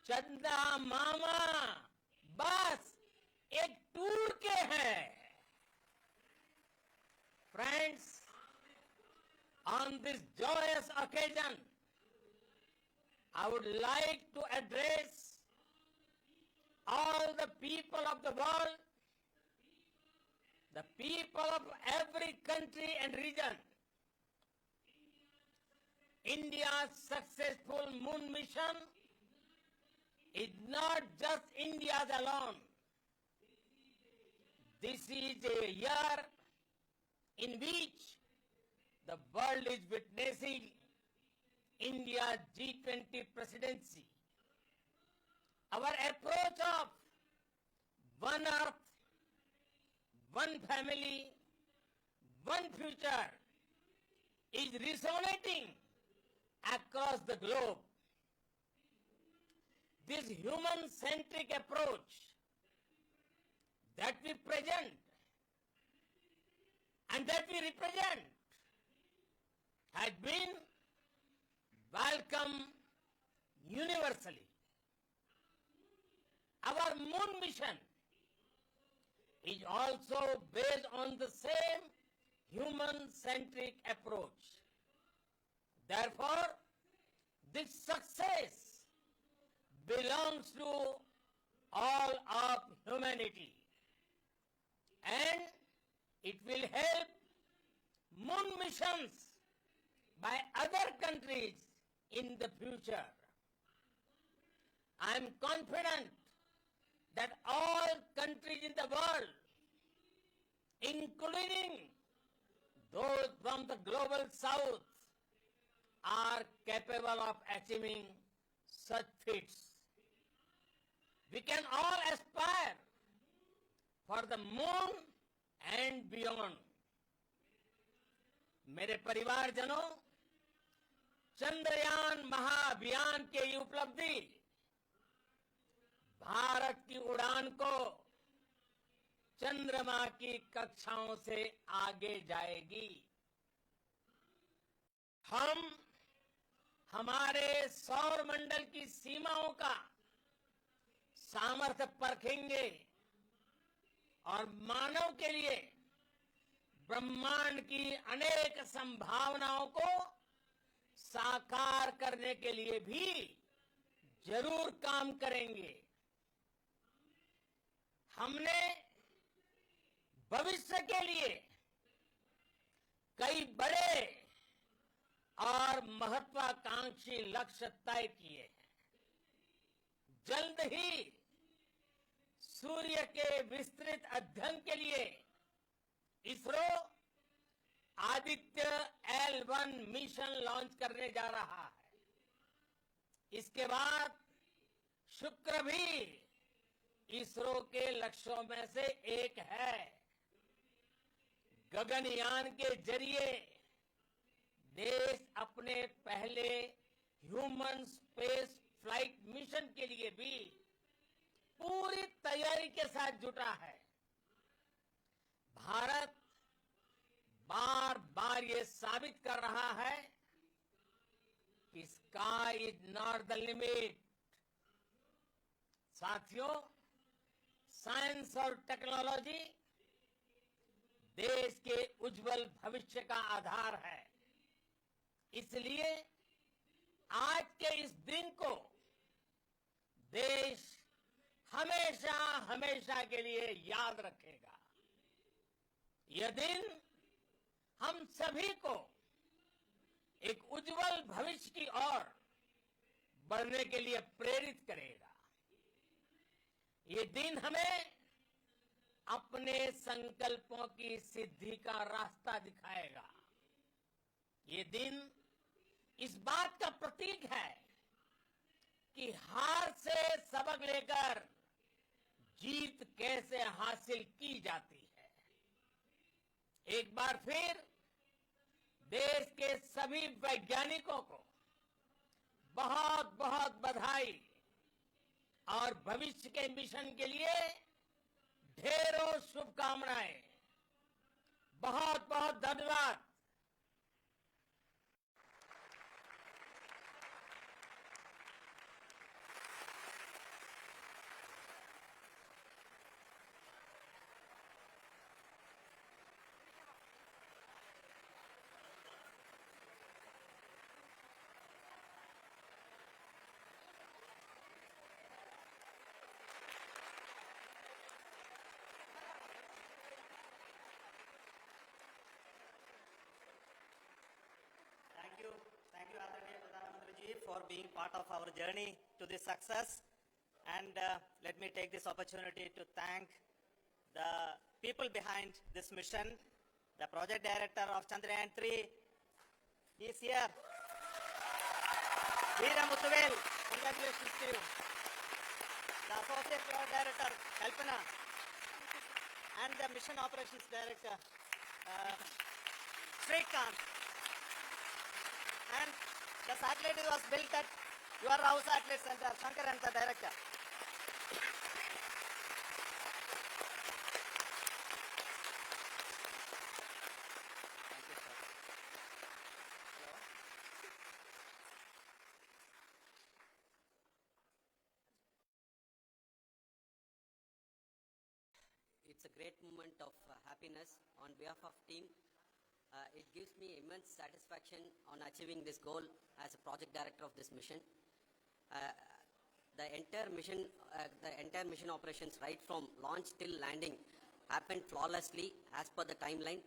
चंदा मामा बस एक टूर के हैं। Friends, on this joyous occasion, I would like to address all the people of the world, the people of every country and region. India's successful moon mission is not just India's alone. This is a year in which the world is witnessing India's G20 presidency. Our approach of one earth, one family, one future is resonating across the globe. This human-centric approach that we present and that we represent has been welcomed universally. Our moon mission is also based on the same human-centric approach. Therefore, this success belongs to all of humanity, and it will help moon missions by other countries in the future. I am confident that all countries in the world, including those from the global south, are capable of achieving such feats. We can all aspire for the moon and beyond. मेरे परिवारजनों, चंद्रयान महाअभियान की ये उपलब्धि भारत की उड़ान को चंद्रमा की कक्षाओं से आगे जाएगी। हम हमारे सौर मंडल की सीमाओं का सामर्थ्य परखेंगे और मानव के लिए ब्रह्मांड की अनेक संभावनाओं को साकार करने के लिए भी जरूर काम करेंगे। हमने भविष्य के लिए कई बड़े और महत्वाकांक्षी लक्ष्य तय किए हैं। जल्द ही सूर्य के विस्तृत अध्ययन के लिए ISRO Aditya L1 mission launch करने जा रहा है। इसके बाद शुक्र भी इसरो के लक्ष्यों में से एक है। गगनयान के जरिए देश अपने पहले ह्यूमन स्पेस फ्लाइट मिशन के लिए भी पूरी तैयारी के साथ जुटा है। भारत बार बार ये साबित कर रहा है कि sky is not the limit. साथियों, साइंस और टेक्नोलॉजी देश के उज्जवल भविष्य का आधार है। इसलिए आज के इस दिन को देश हमेशा हमेशा के लिए याद रखेगा। यह दिन हम सभी को एक उज्जवल भविष्य की ओर बढ़ने के लिए प्रेरित करेगा। ये दिन हमें अपने संकल्पों की सिद्धि का रास्ता दिखाएगा। ये दिन इस बात का प्रतीक है कि हार से सबक लेकर जीत कैसे हासिल की जाती है। एक बार फिर देश के सभी वैज्ञानिकों को बहुत बहुत बधाई और भविष्य के मिशन के लिए ढेरों शुभकामनाएं। बहुत बहुत धन्यवाद। Thank you, Aditya Pradhan Mantri ji, for being part of our journey to this success. And let me take this opportunity to thank the people behind this mission. The project director of Chandrayaan 3 is here. Veera Muthuvel, congratulations to you. The associate project director, Kalpana, and the mission operations director, Srikanth. And the satellite was built at your house satellite center, Shankar and the director. Thank you, sir. Hello. It's a great moment of happiness on behalf of team. It gives me immense satisfaction on achieving this goal as a project director of this mission. The entire mission operations, right from launch till landing, happened flawlessly as per the timeline,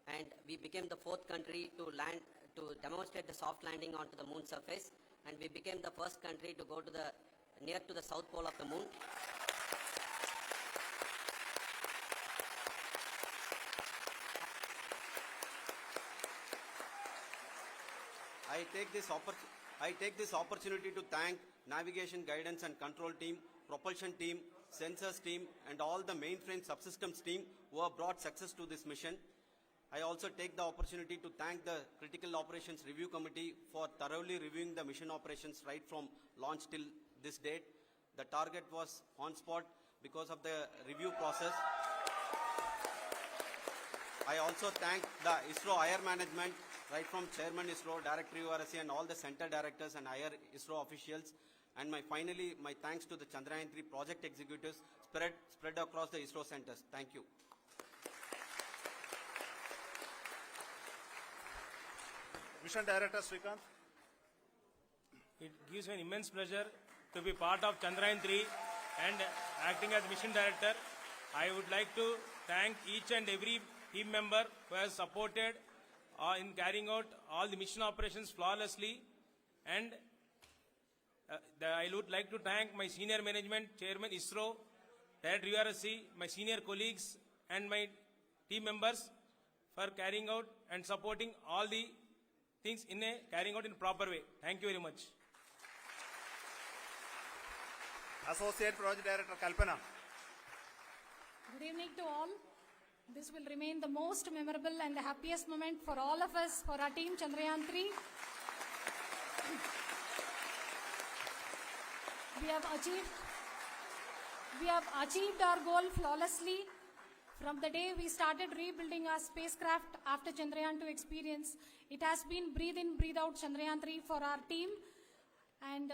and we became the 4th country to demonstrate the soft landing onto the moon surface, and we became the first country to go to near to the south pole of the moon. I take this opportunity to thank navigation, guidance and control team, propulsion team, sensors team and all the mainframe subsystems team who have brought success to this mission. I also take the opportunity to thank the Critical Operations Review Committee for thoroughly reviewing the mission operations right from launch till this date. The target was on spot because of the review process. I also thank the ISRO higher management, right from Chairman ISRO, Director URSC and all the center directors and higher ISRO officials. And finally, my thanks to the Chandrayaan 3 project executives spread across the ISRO centers. Thank you. Mission Director Srikanth. It gives me an immense pleasure to be part of Chandrayaan 3 and acting as Mission Director. I would like to thank each and every team member who has supported in carrying out all the mission operations flawlessly, and I would like to thank my senior management, Chairman ISRO, Director URSC, my senior colleagues and my team members for carrying out and supporting all the things carrying out in a proper way. Thank you very much. Associate Project Director Kalpana. Good evening to all. This will remain the most memorable and the happiest moment for all of us, for our team Chandrayaan 3. We have achieved our goal flawlessly. From the day we started rebuilding our spacecraft after Chandrayaan 2 experience, it has been breathe in, breathe out Chandrayaan 3 for our team. And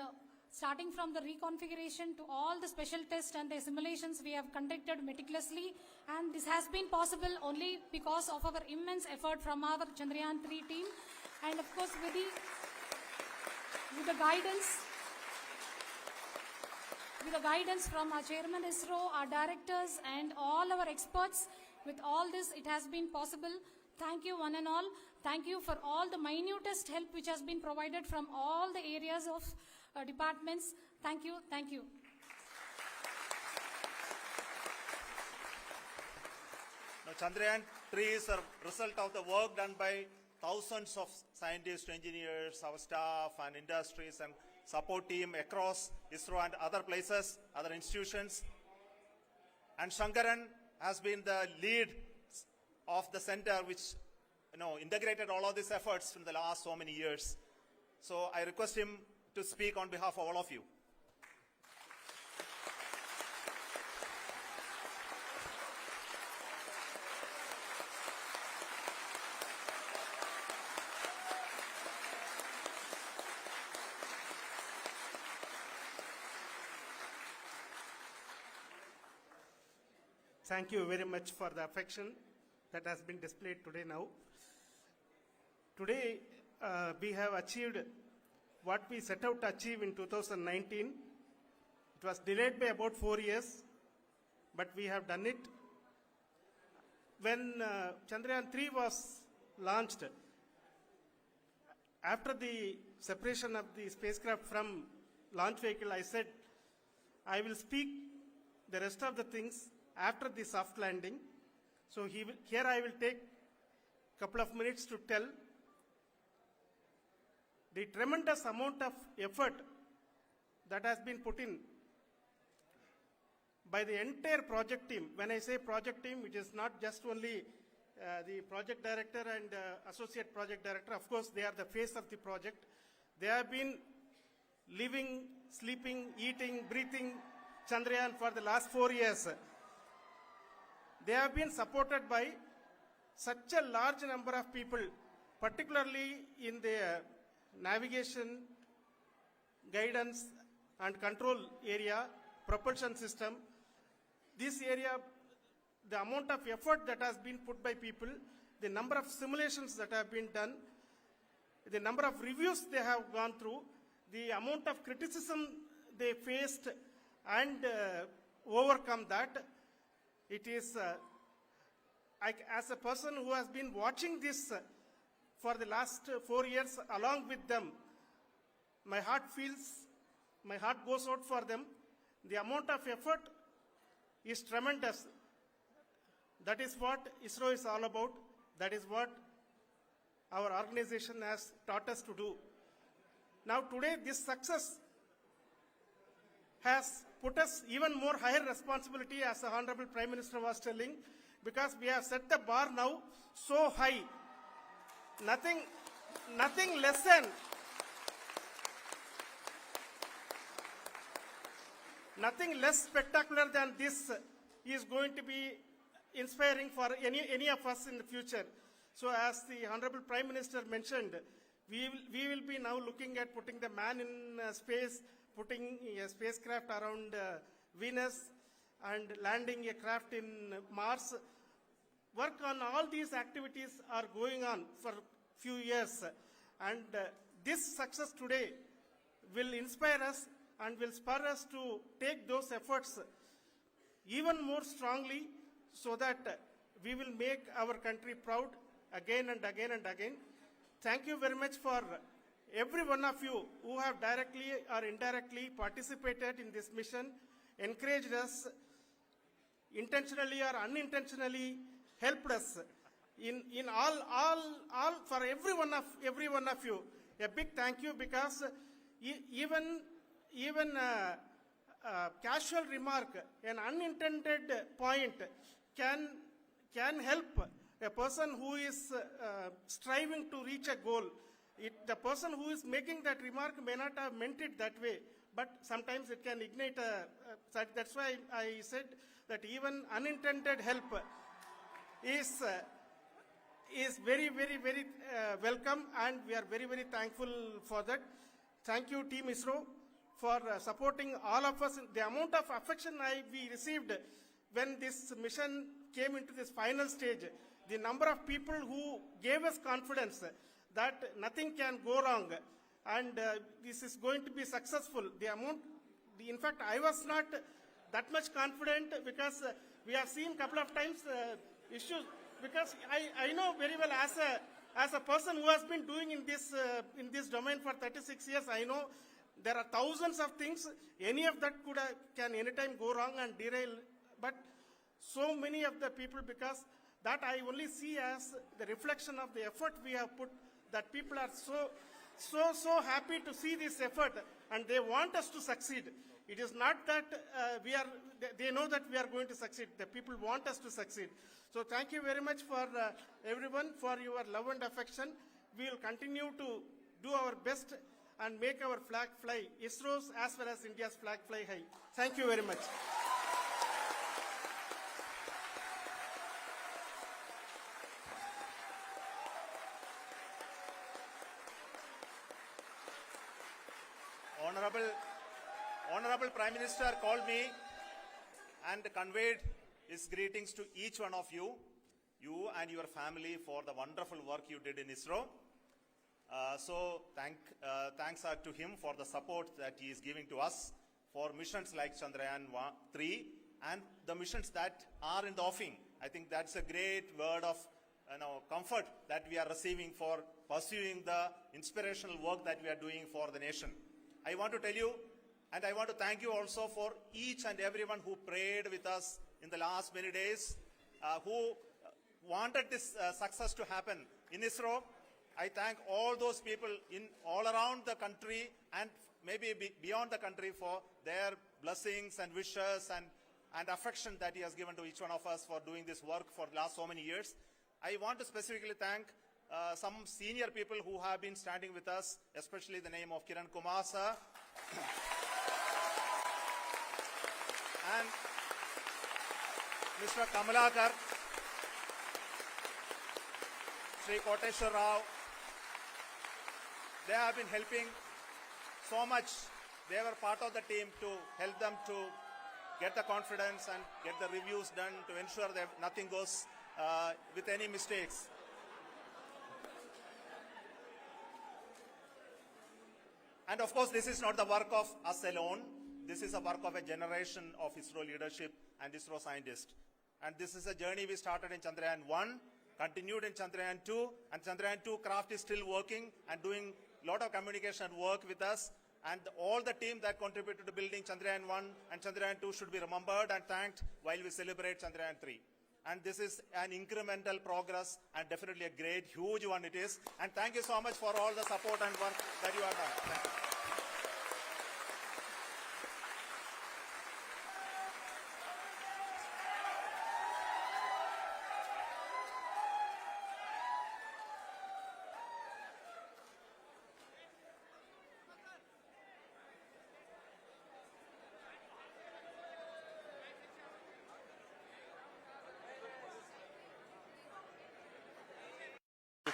starting from the reconfiguration to all the special tests and the simulations we have conducted meticulously, and this has been possible only because of our immense effort from our Chandrayaan 3 team, and of course with the guidance from our Chairman ISRO, our directors and all our experts. With all this, it has been possible. Thank you one and all. Thank you for all the minutest help which has been provided from all the areas of departments. Thank you. Thank you. Now, Chandrayaan 3 is a result of the work done by thousands of scientists, engineers, our staff and industries and support team across ISRO and other places, other institutions. And Shankaran has been the lead of the center which integrated all of these efforts in the last so many years. So I request him to speak on behalf of all of you. Thank you very much for the affection that has been displayed today now. Today, we have achieved what we set out to achieve in 2019. It was delayed by about 4 years, but we have done it. When Chandrayaan 3 was launched, after the separation of the spacecraft from launch vehicle, I said, I will speak the rest of the things after the soft landing. So here I will take a couple of minutes to tell the tremendous amount of effort that has been put in by the entire project team. When I say project team, it is not just only the project director and associate project director. Of course, they are the face of the project. They have been living, sleeping, eating, breathing Chandrayaan for the last 4 years. They have been supported by such a large number of people, particularly in the navigation, guidance and control area, propulsion system. This area, the amount of effort that has been put by people, the number of simulations that have been done, the number of reviews they have gone through, the amount of criticism they faced and overcome that. It is, as a person who has been watching this for the last 4 years along with them, my heart goes out for them. The amount of effort is tremendous. That is what ISRO is all about. That is what our organization has taught us to do. Now today, this success has put us even more higher responsibility, as the Honorable Prime Minister was telling, because we have set the bar now so high. Nothing less spectacular than this is going to be inspiring for any of us in the future. So as the Honorable Prime Minister mentioned, we will be now looking at putting the man in space, putting a spacecraft around Venus and landing a craft in Mars. Work on all these activities are going on for few years, and this success today will inspire us and will spur us to take those efforts even more strongly, so that we will make our country proud again and again and again. Thank you very much for every one of you who have directly or indirectly participated in this mission, encouraged us, intentionally or unintentionally helped us in all for every one of you. A big thank you, because even casual remark, an unintended point can help a person who is striving to reach a goal. The person who is making that remark may not have meant it that way, but sometimes it can ignite that's why I said that even unintended help is very, very, very welcome, and we are very, very thankful for that. Thank you, Team ISRO, for supporting all of us. The amount of affection we received when this mission came into this final stage, the number of people who gave us confidence that nothing can go wrong and this is going to be successful. In fact, I was not that much confident, because we have seen a couple of times issues, because I know very well as a person who has been doing in this domain for 36 years, I know there are thousands of things. Any of that can anytime go wrong and derail, but so many of the people, because that I only see as the reflection of the effort we have put, that people are so happy to see this effort, and they want us to succeed. It is not that they know that we are going to succeed. The people want us to succeed. So thank you very much for everyone for your love and affection. We will continue to do our best and make our flag fly, ISRO's as well as India's flag fly high. Thank you very much. Honorable Prime Minister called me and conveyed his greetings to each one of you and your family for the wonderful work you did in ISRO. So thanks are to him for the support that he is giving to us for missions like Chandrayaan 3 and the missions that are in the offing. I think that's a great word of comfort that we are receiving for pursuing the inspirational work that we are doing for the nation. I want to tell you, and I want to thank you also for each and everyone who prayed with us in the last many days, who wanted this success to happen in ISRO. I thank all those people in all around the country and maybe beyond the country for their blessings and wishes and affection that he has given to each one of us for doing this work for the last so many years. I want to specifically thank some senior people who have been standing with us, especially the name of Kiran Kumar sir and Mr. Kamalakar, Sri Koteshwar Rao. They have been helping so much. They were part of the team to help them to get the confidence and get the reviews done to ensure that nothing goes with any mistakes. And of course, this is not the work of us alone. This is a work of a generation of ISRO leadership and ISRO scientists. And this is a journey we started in Chandrayaan 1, continued in Chandrayaan 2, and Chandrayaan 2 craft is still working and doing a lot of communication work with us. And all the team that contributed to building Chandrayaan 1 and Chandrayaan 2 should be remembered and thanked while we celebrate Chandrayaan 3. And this is an incremental progress and definitely a great, huge one it is. And thank you so much for all the support and work that you have done. Thank you.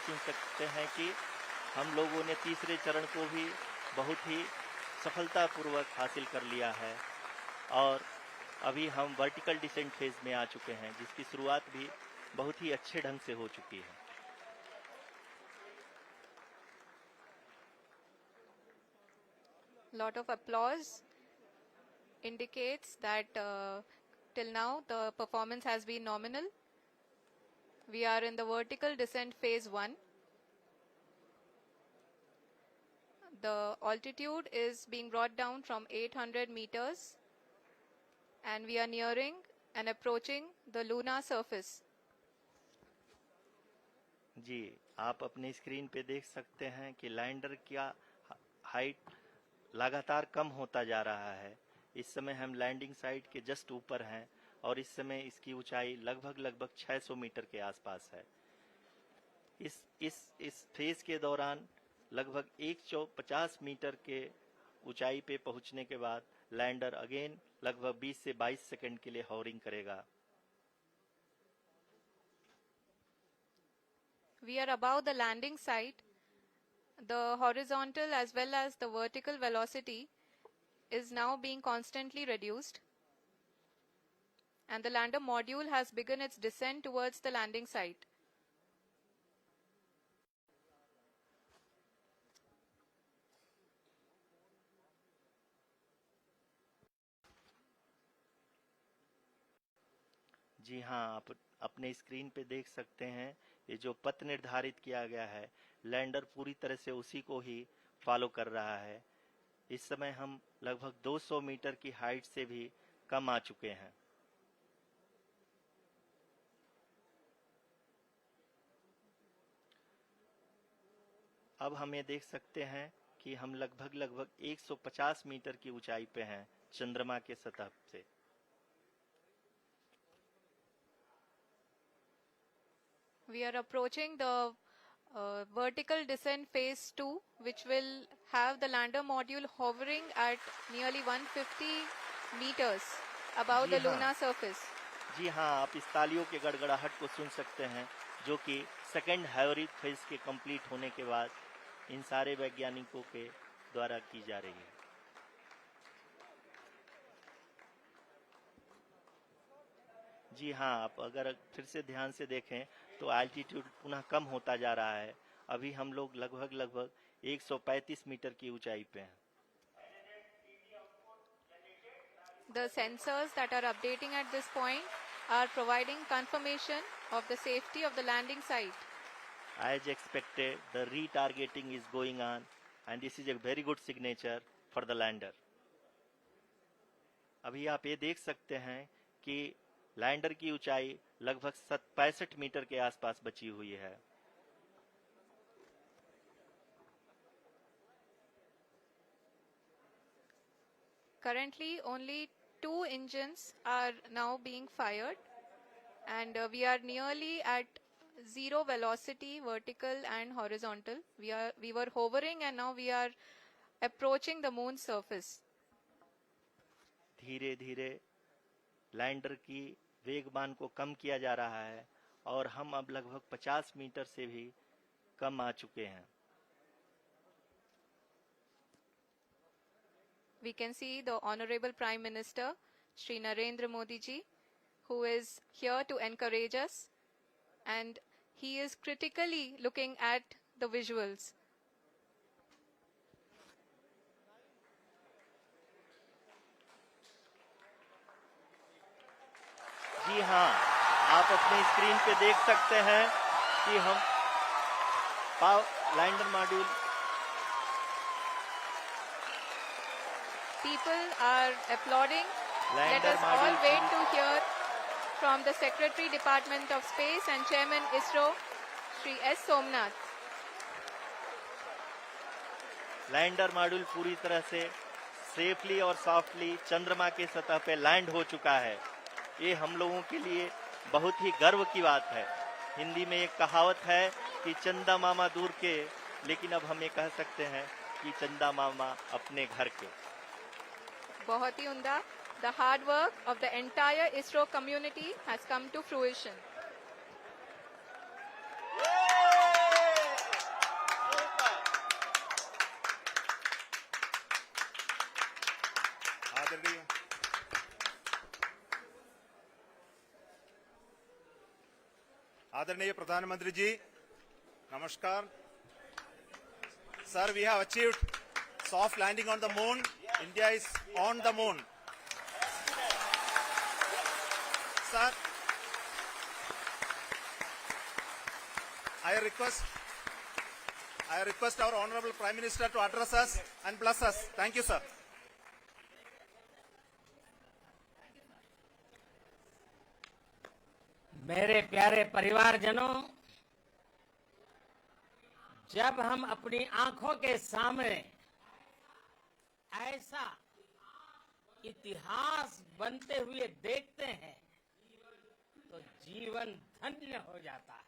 सुन सकते हैं कि हम लोगों ने तीसरे चरण को भी बहुत ही सफलतापूर्वक हासिल कर लिया है और अभी हम वर्टिकल डिसेंट फेज में आ चुके हैं, जिसकी शुरुआत भी बहुत ही अच्छे ढंग से हो चुकी है। Lot of applause indicates that till now the performance has been nominal. We are in the vertical descent phase 1. The altitude is being brought down from 800 meters and we are nearing and approaching the lunar surface. जी, आप अपने screen पे देख सकते हैं कि lander का height लगातार कम होता जा रहा है। इस समय हम लैंडिंग साइट के जस्ट ऊपर हैं और इस समय इसकी ऊंचाई लगभग 600 मीटर के आसपास है। इस फेज के दौरान लगभग 150 मीटर के ऊंचाई पे पहुंचने के बाद लैंडर अगेन लगभग 20 से 22 सेकंड के लिए हॉवरिंग करेगा। We are above the landing site. The horizontal as well as the vertical velocity is now being constantly reduced. And the lander module has begun its descent towards the landing site. जी हाँ, आप अपने screen पे देख सकते हैं ये जो पथ निर्धारित किया गया है, लैंडर पूरी तरह से उसी को ही फॉलो कर रहा है। इस समय हम लगभग 200 मीटर की हाइट से भी कम आ चुके हैं। अब हमें देख सकते हैं कि हम लगभग 150 मीटर की ऊंचाई पे हैं चंद्रमा के सतह से। We are approaching the vertical descent phase 2, which will have the lander module hovering at nearly 150 meters above the lunar surface. जी हाँ, आप इस तालियों के गड़गड़ाहट को सुन सकते हैं, जो कि सेकेंड हाइब्रिड फेज के कंप्लीट होने के बाद इन सारे वैज्ञानिकों के द्वारा की जा रही है। जी हाँ, आप अगर फिर से ध्यान से देखें तो एल्टीट्यूड पुनः कम होता जा रहा है। अभी हम लोग लगभग 135 मीटर की ऊंचाई पे हैं। The sensors that are updating at this point are providing confirmation of the safety of the landing site. As expected, the retargeting is going on, and this is a very good signature for the lander. अभी आप ये देख सकते हैं कि lander की ऊंचाई लगभग 65 मीटर के आसपास बची हुई है। Currently, only 2 engines are now being fired, and we are nearly at zero velocity, vertical and horizontal. We were hovering, and now we are approaching the moon's surface. धीरे धीरे लैंडर की वेगमान को कम किया जा रहा है और हम अब लगभग 50 मीटर से भी कम आ चुके हैं। We can see the Honorable Prime Minister, Shri Narendra Modi ji, who is here to encourage us, and he is critically looking at the visuals. जी हाँ, आप अपनी स्क्रीन पे देख सकते हैं कि हम lander module People are applauding. Let Lander us all module wait to hear from the Secretary Department of Space and Chairman ISRO, Shri S. Somnath. Lander module पूरी तरह से सेफली और सॉफ्टली चंद्रमा के सतह पे लैंड हो चुका है। ये हम लोगों के लिए बहुत ही गर्व की बात है। हिंदी में एक कहावत है कि चंदा मामा दूर के, लेकिन अब हम ये कह सकते हैं कि चंदा मामा अपने घर के। बहुत ही उम्दा. The hard work of the entire ISRO community has come to fruition. आदरणीय प्रधानमंत्री जी, नमस्कार. Sir, we have achieved soft landing on the moon. India is on the moon. Sir, I request our Honorable Prime Minister to address us and bless us. Thank you, sir. मेरे प्यारे परिवारजनों, जब हम अपनी आंखों के सामने ऐसा इतिहास बनते हुए देखते हैं तो जीवन धन्य हो जाता है।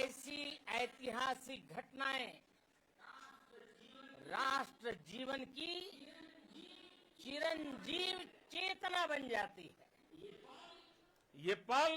ऐसी ऐतिहासिक घटनाएं राष्ट्र जीवन की चिरंजीव चेतना बन जाती है। ये पल